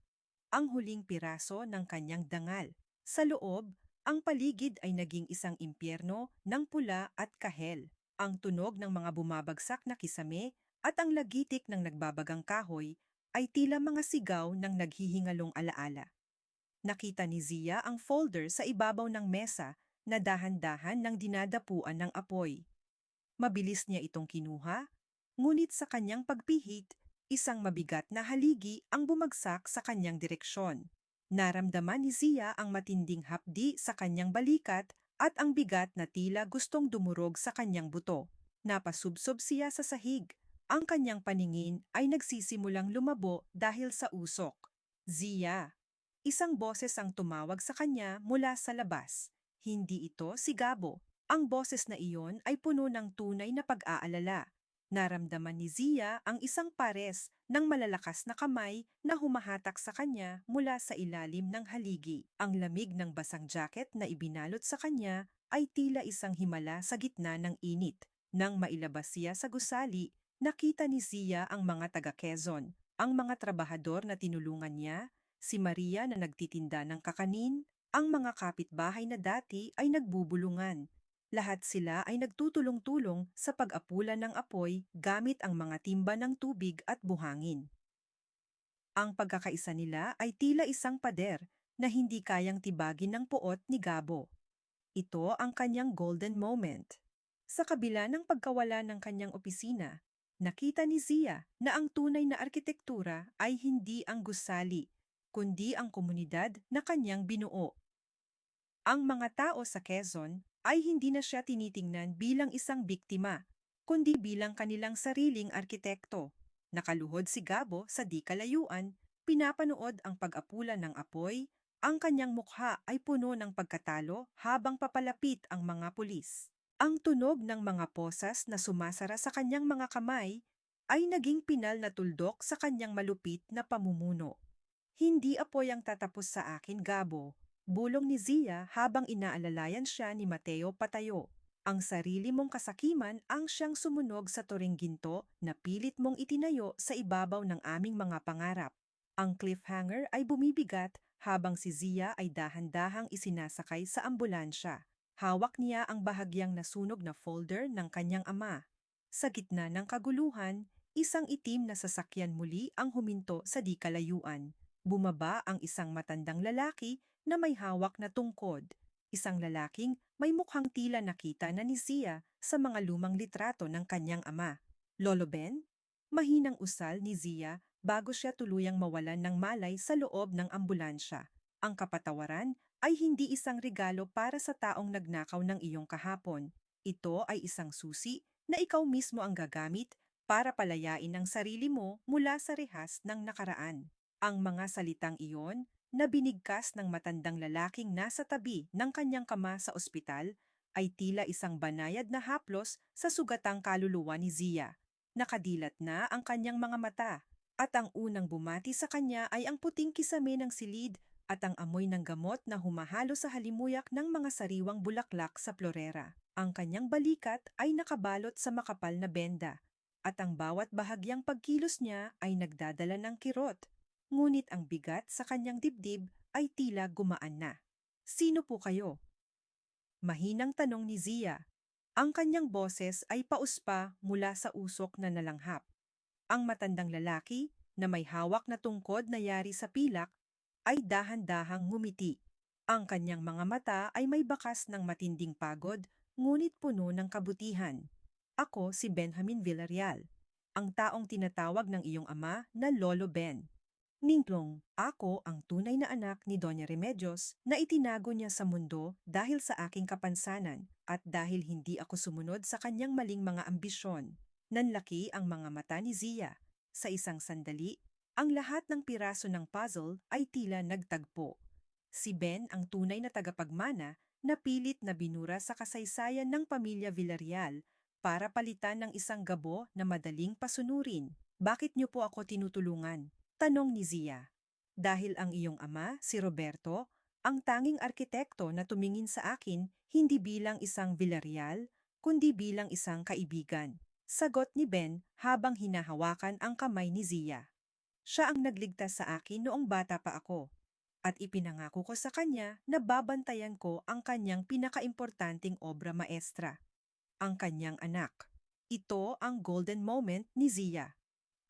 ang huling piraso ng kanyang dangal. Sa loob, ang paligid ay naging isang impyerno ng pula at kahel. Ang tunog ng mga bumabagsak na kisame at ang lagitik ng nagbabagang kahoy ay tila mga sigaw ng naghihingalong alaala. Nakita ni Zia ang folder sa ibabaw ng mesa na dahan-dahan ng dinadapuan ng apoy. Mabilis niya itong kinuha, ngunit sa kanyang pagpihit, isang mabigat na haligi ang bumagsak sa kanyang direksyon. Naramdaman ni Zia ang matinding hapdi sa kanyang balikat at ang bigat na tila gustong dumurog sa kanyang buto. Napasubsob siya sa sahig. Ang kanyang paningin ay nagsisimulang lumabo dahil sa usok. Zia! Isang boses ang tumawag sa kanya mula sa labas. Hindi ito si Gabo. Ang boses na iyon ay puno ng tunay na pag-aalala. Naramdaman ni Zia ang isang pares ng malalakas na kamay na humahatak sa kanya mula sa ilalim ng haligi. Ang lamig ng basang jacket na ibinalot sa kanya ay tila isang himala sa gitna ng init. Nang mailabas siya sa gusali, nakita ni Zia ang mga taga-Quezon, ang mga trabahador na tinulungan niya, si Maria na nagtitinda ng kakanin, ang mga kapitbahay na dati ay nagbubulungan. Lahat sila ay nagtutulong-tulong sa pag-apula ng apoy gamit ang mga timba ng tubig at buhangin. Ang pagkakaisa nila ay tila isang pader na hindi kayang tibagin ng puot ni Gabo. Ito ang kanyang golden moment. Sa kabila ng pagkawala ng kanyang opisina, Nakita ni Zia na ang tunay na arkitektura ay hindi ang gusali, kundi ang komunidad na kanyang binuo. Ang mga tao sa Quezon ay hindi na siya tinitingnan bilang isang biktima, kundi bilang kanilang sariling arkitekto. Nakaluhod si Gabo sa di kalayuan, pinapanood ang pag-apula ng apoy, ang kanyang mukha ay puno ng pagkatalo habang papalapit ang mga pulis. Ang tunog ng mga posas na sumasara sa kanyang mga kamay ay naging pinal na tuldok sa kanyang malupit na pamumuno. Hindi apoy ang tatapos sa akin, Gabo. Bulong ni Zia habang inaalalayan siya ni Mateo patayo. Ang sarili mong kasakiman ang siyang sumunog sa turing ginto na pilit mong itinayo sa ibabaw ng aming mga pangarap. Ang cliffhanger ay bumibigat habang si Zia ay dahan-dahang isinasakay sa ambulansya. Hawak niya ang bahagyang nasunog na folder ng kanyang ama. Sa gitna ng kaguluhan, isang itim na sasakyan muli ang huminto sa di kalayuan. Bumaba ang isang matandang lalaki na may hawak na tungkod. Isang lalaking may mukhang tila nakita na ni Zia sa mga lumang litrato ng kanyang ama. Lolo Ben? Mahinang usal ni Zia bago siya tuluyang mawalan ng malay sa loob ng ambulansya. Ang kapatawaran ay hindi isang regalo para sa taong nagnakaw ng iyong kahapon. Ito ay isang susi na ikaw mismo ang gagamit para palayain ang sarili mo mula sa rehas ng nakaraan. Ang mga salitang iyon na binigkas ng matandang lalaking nasa tabi ng kanyang kama sa ospital ay tila isang banayad na haplos sa sugatang kaluluwa ni Zia. Nakadilat na ang kanyang mga mata at ang unang bumati sa kanya ay ang puting kisame ng silid at ang amoy ng gamot na humahalo sa halimuyak ng mga sariwang bulaklak sa florera. Ang kanyang balikat ay nakabalot sa makapal na benda at ang bawat bahagyang pagkilos niya ay nagdadala ng kirot. Ngunit ang bigat sa kanyang dibdib ay tila gumaan na. Sino po kayo? Mahinang tanong ni Zia. Ang kanyang boses ay pauspa mula sa usok na nalanghap. Ang matandang lalaki na may hawak na tungkod na yari sa pilak ay dahan-dahang ngumiti. Ang kanyang mga mata ay may bakas ng matinding pagod, ngunit puno ng kabutihan. Ako si Benjamin Villarreal, ang taong tinatawag ng iyong ama na Lolo Ben. Ninglong, ako ang tunay na anak ni Doña Remedios na itinago niya sa mundo dahil sa aking kapansanan at dahil hindi ako sumunod sa kanyang maling mga ambisyon. Nanlaki ang mga mata ni Zia. Sa isang sandali, ang lahat ng piraso ng puzzle ay tila nagtagpo. Si Ben ang tunay na tagapagmana na pilit na binura sa kasaysayan ng pamilya Villarreal para palitan ng isang gabo na madaling pasunurin. Bakit niyo po ako tinutulungan? Tanong ni Zia. Dahil ang iyong ama, si Roberto, ang tanging arkitekto na tumingin sa akin hindi bilang isang Villarreal, kundi bilang isang kaibigan. Sagot ni Ben habang hinahawakan ang kamay ni Zia. Siya ang nagligtas sa akin noong bata pa ako. At ipinangako ko sa kanya na babantayan ko ang kanyang pinakaimportanteng obra maestra, ang kanyang anak. Ito ang golden moment ni Zia.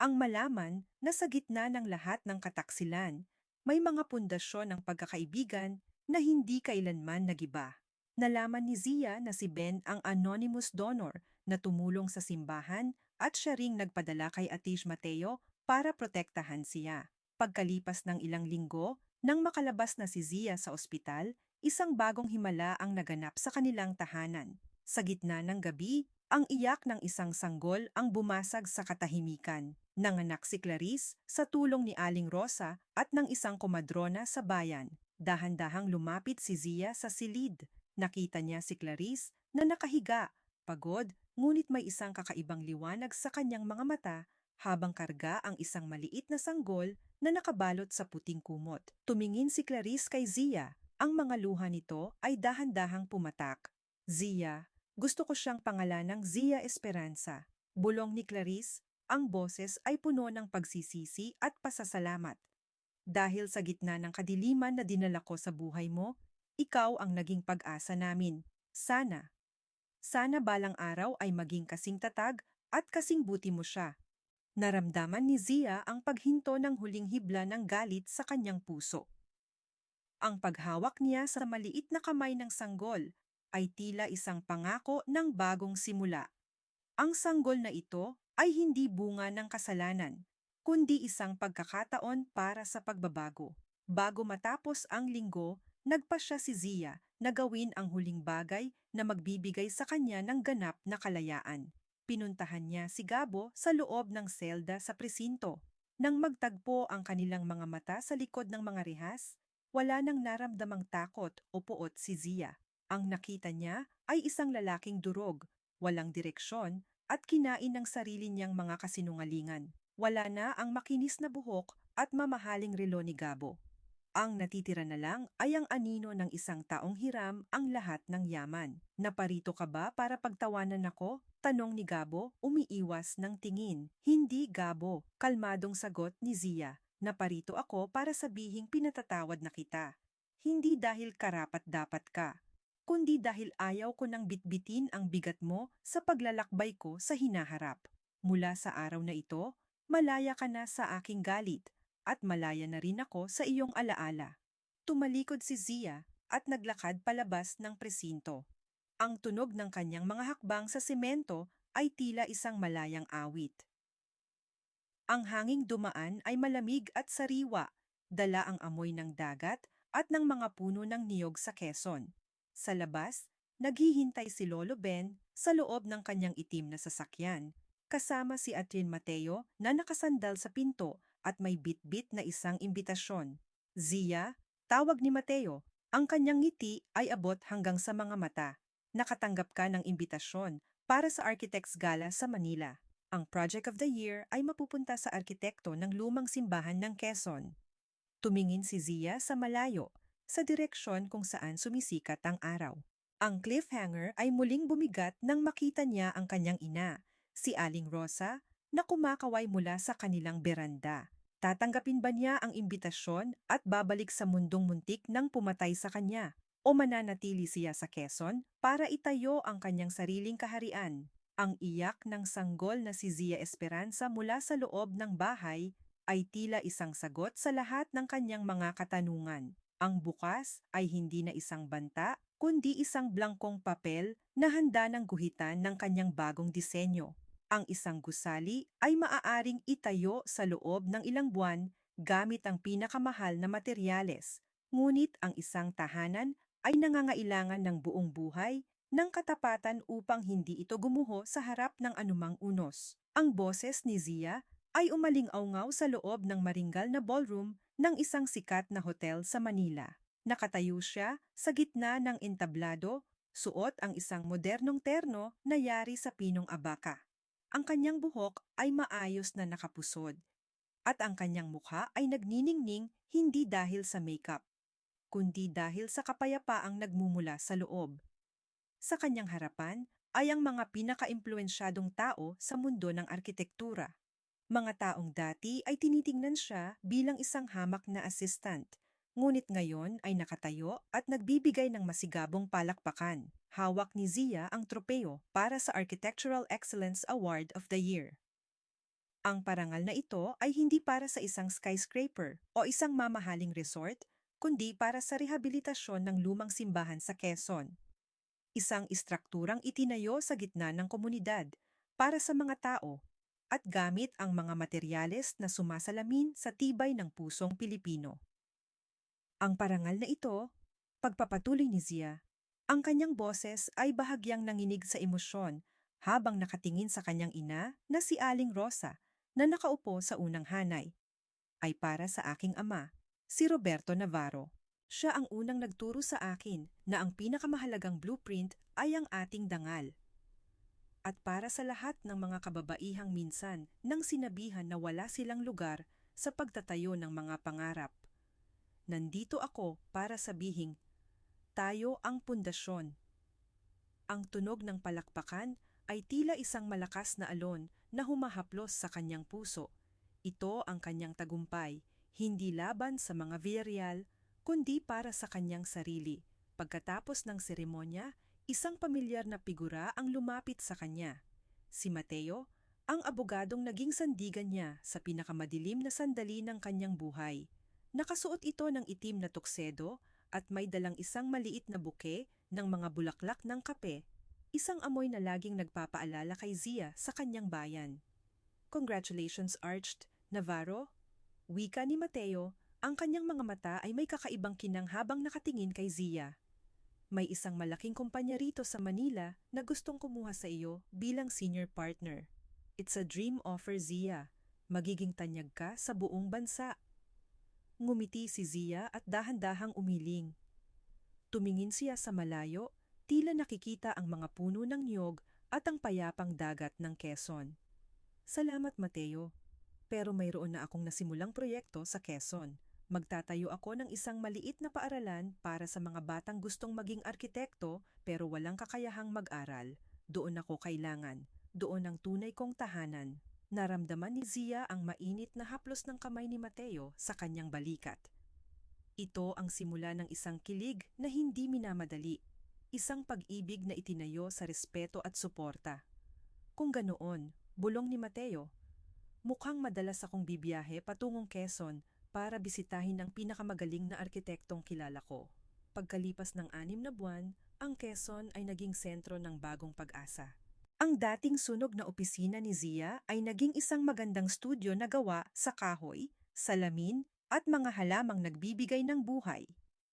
Ang malaman na sa gitna ng lahat ng kataksilan, may mga pundasyon ng pagkakaibigan na hindi kailanman nagiba. Nalaman ni Zia na si Ben ang anonymous donor na tumulong sa simbahan at siya ring nagpadala kay Atish Mateo para protektahan siya. Pagkalipas ng ilang linggo, nang makalabas na si Zia sa ospital, isang bagong himala ang naganap sa kanilang tahanan. Sa gitna ng gabi, ang iyak ng isang sanggol ang bumasag sa katahimikan. Nanganak si Clarice sa tulong ni Aling Rosa at ng isang komadrona sa bayan. Dahan-dahang lumapit si Zia sa silid. Nakita niya si Clarice na nakahiga, pagod, ngunit may isang kakaibang liwanag sa kanyang mga mata habang karga ang isang maliit na sanggol na nakabalot sa puting kumot. Tumingin si Clarice kay Zia. Ang mga luha nito ay dahan-dahang pumatak. Zia, gusto ko siyang pangalanang Zia Esperanza. Bulong ni Clarice. Ang boses ay puno ng pagsisisi at pasasalamat. Dahil sa gitna ng kadiliman na dinala ko sa buhay mo, ikaw ang naging pag-asa namin. Sana balang araw ay maging kasing tatag at kasing buti mo siya. Naramdaman ni Zia ang paghinto ng huling hibla ng galit sa kanyang puso. Ang paghawak niya sa maliit na kamay ng sanggol ay tila isang pangako ng bagong simula. Ang sanggol na ito ay hindi bunga ng kasalanan, kundi isang pagkakataon para sa pagbabago. Bago matapos ang linggo, nagpasya si Zia na gawin ang huling bagay na magbibigay sa kanya ng ganap na kalayaan. Pinuntahan niya si Gabo sa loob ng selda sa presinto. Nang magtagpo ang kanilang mga mata sa likod ng mga rihas, wala nang naramdamang takot o puot si Zia. Ang nakita niya ay isang lalaking durog, walang direksyon, at kinain ng sarili niyang mga kasinungalingan. Wala na ang makinis na buhok at mamahaling relo ni Gabo. Ang natitira na lang ay ang anino ng isang taong hiram ang lahat ng yaman. Naparito ka ba para pagtawanan ako? Tanong ni Gabo, umiiwas ng tingin. Hindi, Gabo, kalmadong sagot ni Zia. Naparito ako para sabihing pinatatawad na kita. Hindi dahil karapat-dapat ka, kundi dahil ayaw ko nang bitbitin ang bigat mo sa paglalakbay ko sa hinaharap. Mula sa araw na ito, malaya ka na sa aking galit at malaya na rin ako sa iyong alaala. Tumalikod si Zia at naglakad palabas ng presinto. Ang tunog ng kanyang mga hakbang sa semento ay tila isang malayang awit. Ang hanging dumaan ay malamig at sariwa, dala ang amoy ng dagat at ng mga puno ng niyog sa Quezon. Sa labas, naghihintay si Lolo Ben sa loob ng kanyang itim na sasakyan, kasama si Adrian Mateo na nakasandal sa pinto at may bitbit na isang imbitasyon. Zia, tawag ni Mateo, ang kanyang ngiti ay abot hanggang sa mga mata. Nakatanggap ka ng imbitasyon para sa Architects Gala sa Manila. Ang Project of the Year ay mapupunta sa arkitekto ng lumang simbahan ng Quezon. Tumingin si Zia sa malayo, sa direksyon kung saan sumisikat ang araw. Ang cliffhanger ay muling bumigat nang makita niya ang kanyang ina, si Aling Rosa, na kumakaway mula sa kanilang beranda. Tatanggapin ba niya ang imbitasyon at babalik sa mundong muntik nang pumatay sa kanya? O mananatili siya sa Quezon para itayo ang kanyang sariling kaharian? Ang iyak ng sanggol na si Zia Esperanza mula sa loob ng bahay ay tila isang sagot sa lahat ng kanyang mga katanungan. Ang bukas ay hindi na isang banta, kundi isang blankong papel na handa ng guhitan ng kanyang bagong disenyo. Ang isang gusali ay maaaring itayo sa loob ng ilang buwan gamit ang pinakamahal na materyales, ngunit ang isang tahanan ay nangangailangan ng buong buhay ng katapatan upang hindi ito gumuho sa harap ng anumang unos. Ang boses ni Zia ay umaling-aungaw sa loob ng maringgal na ballroom ng isang sikat na hotel sa Manila. Nakatayo siya sa gitna ng entablado, suot ang isang modernong terno na yari sa pinong abaka. Ang kanyang buhok ay maayos na nakapusod, at ang kanyang mukha ay nagniningning hindi dahil sa makeup, kundi dahil sa kapayapaang nagmumula sa loob. Sa kanyang harapan ay ang mga pinaka-impluensyadong tao sa mundo ng arkitektura. Mga taong dati ay tinitingnan siya bilang isang hamak na assistant, ngunit ngayon ay nakatayo at nagbibigay ng masigabong palakpakan. Hawak ni Zia ang tropeo para sa Architectural Excellence Award of the Year. Ang parangal na ito ay hindi para sa isang skyscraper o isang mamahaling resort, kundi para sa rehabilitasyon ng lumang simbahan sa Quezon. Isang istrukturang itinayo sa gitna ng komunidad para sa mga tao at gamit ang mga materyales na sumasalamin sa tibay ng pusong Pilipino. Ang parangal na ito, pagpapatuloy ni Zia, ang kanyang boses ay bahagyang nanginig sa emosyon habang nakatingin sa kanyang ina na si Aling Rosa na nakaupo sa unang hanay, ay para sa aking ama, si Roberto Navarro. Siya ang unang nagturo sa akin na ang pinakamahalagang blueprint ay ang ating dangal. At para sa lahat ng mga kababaihang minsan nang sinabihan na wala silang lugar sa pagtatayo ng mga pangarap, nandito ako para sabihing, tayo ang pundasyon. Ang tunog ng palakpakan ay tila isang malakas na alon na humahaplos sa kanyang puso. Ito ang kanyang tagumpay, hindi laban sa mga Villarreal, kundi para sa kanyang sarili. Pagkatapos ng seremonya, isang pamilyar na figura ang lumapit sa kanya. Si Mateo, ang abogadong naging sandigan niya sa pinakamadilim na sandali ng kanyang buhay. Nakasuot ito ng itim na tuksedo at may dalang isang maliit na buke ng mga bulaklak ng kape, isang amoy na laging nagpapaalala kay Zia sa kanyang bayan. Congratulations, Arched Navarro. Wika ni Mateo, ang kanyang mga mata ay may kakaibang kinang habang nakatingin kay Zia. May isang malaking kumpanya rito sa Manila na gustong kumuha sa iyo bilang senior partner. It's a dream offer, Zia. Magiging tanyag ka sa buong bansa. Ngumiti si Zia at dahan-dahang umiling. Tumingin siya sa malayo, tila nakikita ang mga puno ng niyog at ang payapang dagat ng Quezon. Salamat, Mateo. Pero mayroon na akong nasimulang proyekto sa Quezon. Magtatayo ako ng isang maliit na paaralan para sa mga batang gustong maging arkitekto pero walang kakayahang mag-aral. Doon ako kailangan. Doon ang tunay kong tahanan. Naramdaman ni Zia ang mainit na haplos ng kamay ni Mateo sa kanyang balikat. Ito ang simula ng isang kilig na hindi minamadali. Isang pag-ibig na itinayo sa respeto at suporta. Kung ganoon, bulong ni Mateo, mukhang madalas akong bibiyahe patungong Quezon para bisitahin ang pinakamagaling na arkitektong kilala ko. Pagkalipas ng 6 na buwan, ang Quezon ay naging sentro ng bagong pag-asa. Ang dating sunog na opisina ni Zia ay naging isang magandang studio na gawa sa kahoy, salamin, at mga halamang nagbibigay ng buhay.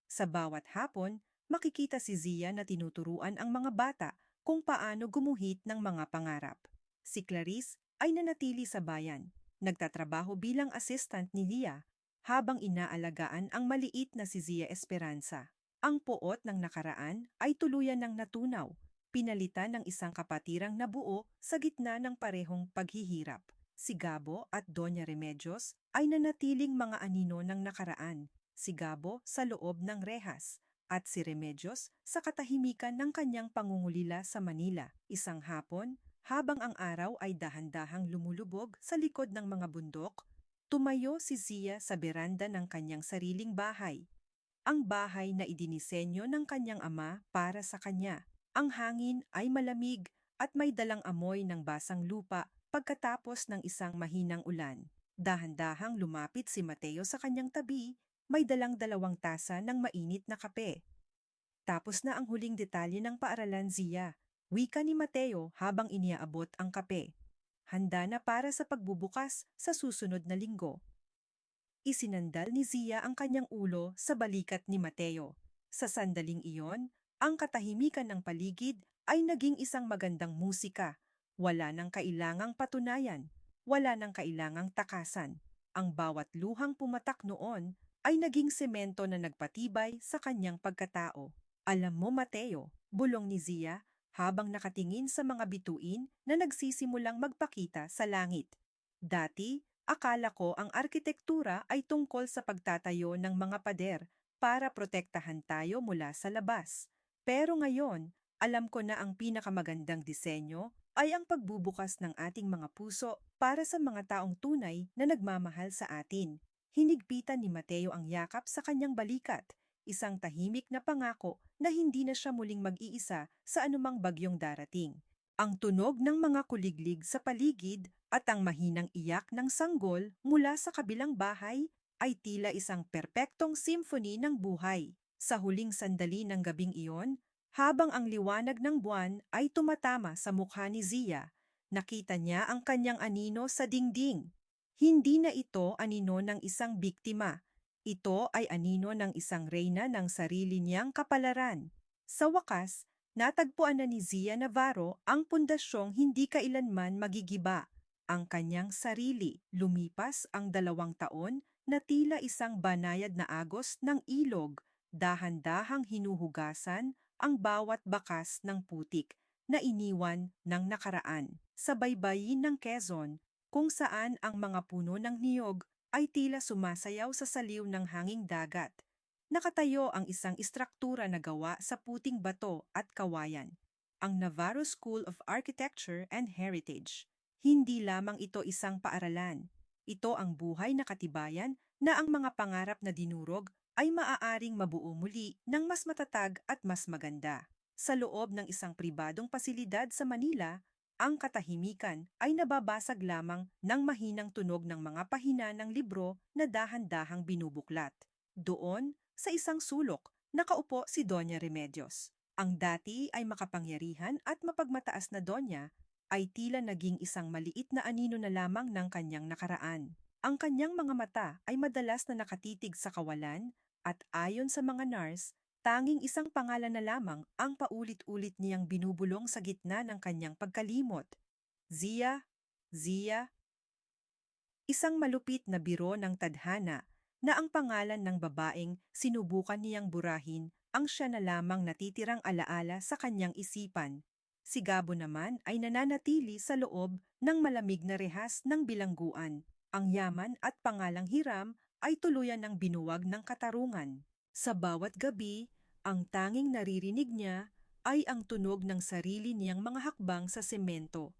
Sa bawat hapon, makikita si Zia na tinuturuan ang mga bata kung paano gumuhit ng mga pangarap. Si Clarice ay nanatili sa bayan, nagtatrabaho bilang assistant ni Zia, habang inaalagaan ang maliit na si Zia Esperanza. Ang poot ng nakaraan ay tuluyan ng natunaw, pinalitan ng isang kapatirang nabuo sa gitna ng parehong paghihirap. Si Gabo at Doña Remedios ay nanatiling mga anino ng nakaraan. Si Gabo sa loob ng rehas at si Remedios sa katahimikan ng kanyang pangungulila sa Manila. Isang hapon, habang ang araw ay dahan-dahang lumulubog sa likod ng mga bundok, tumayo si Zia sa beranda ng kanyang sariling bahay. Ang bahay na idinisenyo ng kanyang ama para sa kanya. Ang hangin ay malamig at may dalang amoy ng basang lupa pagkatapos ng isang mahinang ulan. Dahan-dahang lumapit si Mateo sa kanyang tabi, may dalang 2 tasa ng mainit na kape. Tapos na ang huling detalye ng paaralan, Zia. Wika ni Mateo habang iniaabot ang kape. Handa na para sa pagbubukas sa susunod na linggo. Isinandal ni Zia ang kanyang ulo sa balikat ni Mateo. Sa sandaling iyon, ang katahimikan ng paligid ay naging isang magandang musika. Wala nang kailangang patunayan, wala nang kailangang takasan. Ang bawat luhang pumatak noon ay naging semento na nagpatibay sa kanyang pagkatao. Alam mo, Mateo, bulong ni Zia habang nakatingin sa mga bituin na nagsisimulang magpakita sa langit. Dati, akala ko ang arkitektura ay tungkol sa pagtatayo ng mga pader para protektahan tayo mula sa labas. Pero ngayon, alam ko na ang pinakamagandang disenyo ay ang pagbubukas ng ating mga puso para sa mga taong tunay na nagmamahal sa atin. Hinigpitan ni Mateo ang yakap sa kanyang balikat, isang tahimik na pangako na hindi na siya muling mag-iisa sa anumang bagyong darating. Ang tunog ng mga kuliglig sa paligid at ang mahinang iyak ng sanggol mula sa kabilang bahay ay tila isang perpektong symphony ng buhay. Sa huling sandali ng gabing iyon, habang ang liwanag ng buwan ay tumatama sa mukha ni Zia, nakita niya ang kanyang anino sa dingding. Hindi na ito anino ng isang biktima. Ito ay anino ng isang reyna ng sarili niyang kapalaran. Sa wakas, natagpuan na ni Zia Navarro ang pundasyong hindi kailanman magigiba. Ang kanyang sarili. Lumipas ang 2 taon na tila isang banayad na agos ng ilog, dahan-dahang hinuhugasan ang bawat bakas ng putik na iniwan ng nakaraan. Sa baybayin ng Quezon, kung saan ang mga puno ng niyog ay tila sumasayaw sa saliw ng hanging dagat, nakatayo ang isang istruktura na gawa sa puting bato at kawayan, ang Navarro School of Architecture and Heritage. Hindi lamang ito isang paaralan. Ito ang buhay na katibayan na ang mga pangarap na dinurog ay maaaring mabuo muli ng mas matatag at mas maganda. Sa loob ng isang pribadong pasilidad sa Manila, ang katahimikan ay nababasag lamang ng mahinang tunog ng mga pahina ng libro na dahan-dahang binubuklat. Doon, sa isang sulok, nakaupo si Doña Remedios. Ang dati ay makapangyarihan at mapagmataas na donya ay tila naging isang maliit na anino na lamang ng kanyang nakaraan. Ang kanyang mga mata ay madalas na nakatitig sa kawalan at ayon sa mga nurse, tanging isang pangalan na lamang ang paulit-ulit niyang binubulong sa gitna ng kanyang pagkalimot. Zia, Zia, isang malupit na biro ng tadhana na ang pangalan ng babaeng sinubukan niyang burahin ang siya na lamang natitirang alaala sa kanyang isipan. Si Gabo naman ay nananatili sa loob ng malamig na rehas ng bilangguan. Ang yaman at pangalang Hiram ay tuluyan ng binuwag ng katarungan. Sa bawat gabi, ang tanging naririnig niya ay ang tunog ng sarili niyang mga hakbang sa semento.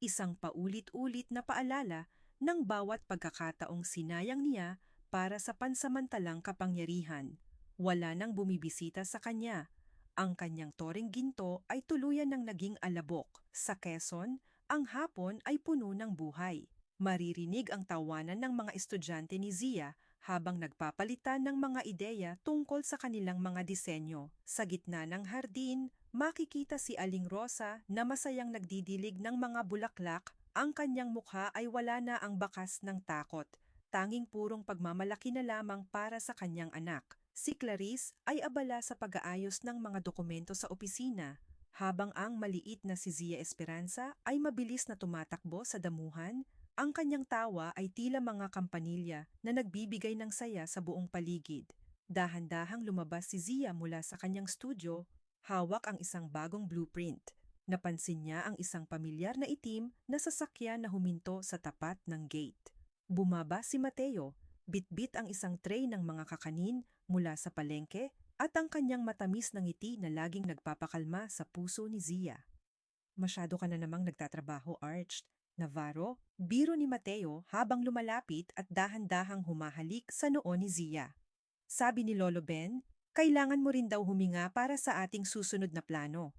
Isang paulit-ulit na paalala ng bawat pagkakataong sinayang niya para sa pansamantalang kapangyarihan. Wala nang bumibisita sa kanya. Ang kanyang toreng ginto ay tuluyan ng naging alabok. Sa Quezon, ang hapon ay puno ng buhay. Maririnig ang tawanan ng mga estudyante ni Zia habang nagpapalitan ng mga ideya tungkol sa kanilang mga disenyo. Sa gitna ng hardin, makikita si Aling Rosa na masayang nagdidilig ng mga bulaklak. Ang kanyang mukha ay wala na ang bakas ng takot, tanging purong pagmamalaki na lamang para sa kanyang anak. Si Clarice ay abala sa pag-aayos ng mga dokumento sa opisina, habang ang maliit na si Zia Esperanza ay mabilis na tumatakbo sa damuhan. Ang kanyang tawa ay tila mga kampanilya na nagbibigay ng saya sa buong paligid. Dahan-dahang lumabas si Zia mula sa kanyang studio, hawak ang isang bagong blueprint. Napansin niya ang isang pamilyar na itim na sasakyan na huminto sa tapat ng gate. Bumaba si Mateo, bitbit ang isang tray ng mga kakanin mula sa palengke at ang kanyang matamis na ngiti na laging nagpapakalma sa puso ni Zia. Masyado ka na namang nagtatrabaho, Arch. Navarro, biro ni Mateo habang lumalapit at dahan-dahang humahalik sa noo ni Zia. Sabi ni Lolo Ben, kailangan mo rin daw huminga para sa ating susunod na plano.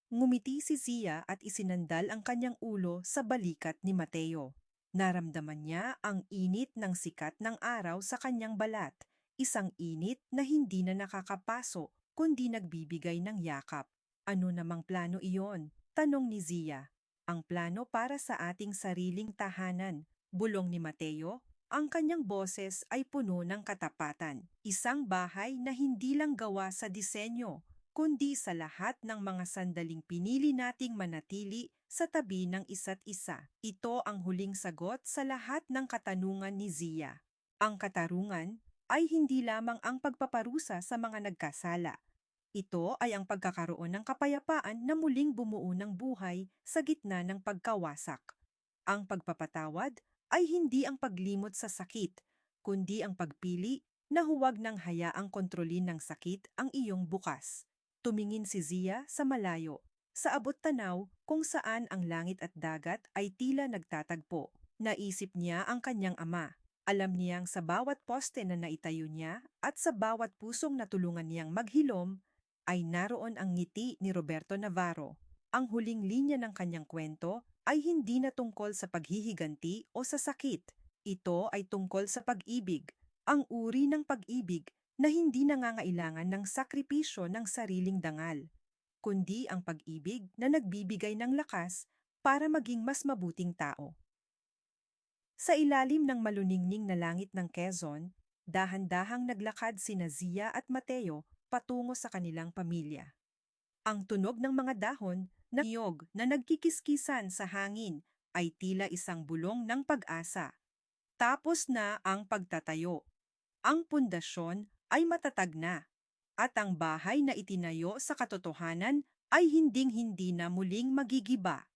Ngumiti si Zia at isinandal ang kanyang ulo sa balikat ni Mateo. Naramdaman niya ang init ng sikat ng araw sa kanyang balat, isang init na hindi na nakakapaso kundi nagbibigay ng yakap. Ano namang plano iyon? Tanong ni Zia. Ang plano para sa ating sariling tahanan, bulong ni Mateo. Ang kanyang boses ay puno ng katapatan. Isang bahay na hindi lang gawa sa disenyo, kundi sa lahat ng mga sandaling pinili nating manatili sa tabi ng isa't isa. Ito ang huling sagot sa lahat ng katanungan ni Zia. Ang katarungan ay hindi lamang ang pagpaparusa sa mga nagkasala. Ito ay ang pagkakaroon ng kapayapaan na muling bumuo ng buhay sa gitna ng pagkawasak. Ang pagpapatawad ay hindi ang paglimot sa sakit, kundi ang pagpili na huwag nang hayaang kontrolin ng sakit ang iyong bukas. Tumingin si Zia sa malayo, sa abot tanaw kung saan ang langit at dagat ay tila nagtatagpo. Naisip niya ang kanyang ama. Alam niyang sa bawat poste na naitayo niya at sa bawat pusong natulungan niyang maghilom, ay naroon ang ngiti ni Roberto Navarro. Ang huling linya ng kanyang kwento ay hindi na tungkol sa paghihiganti o sa sakit. Ito ay tungkol sa pag-ibig, ang uri ng pag-ibig na hindi nangangailangan ng sakripisyo ng sariling dangal, kundi ang pag-ibig na nagbibigay ng lakas para maging mas mabuting tao. Sa ilalim ng maluningning na langit ng Quezon, dahan-dahang naglakad sina Zia at Mateo patungo sa kanilang pamilya. Ang tunog ng mga dahon na niyog na nagkikiskisan sa hangin ay tila isang bulong ng pag-asa. Tapos na ang pagtatayo. Ang pundasyon ay matatag na, at ang bahay na itinayo sa katotohanan ay hinding-hindi na muling magigiba.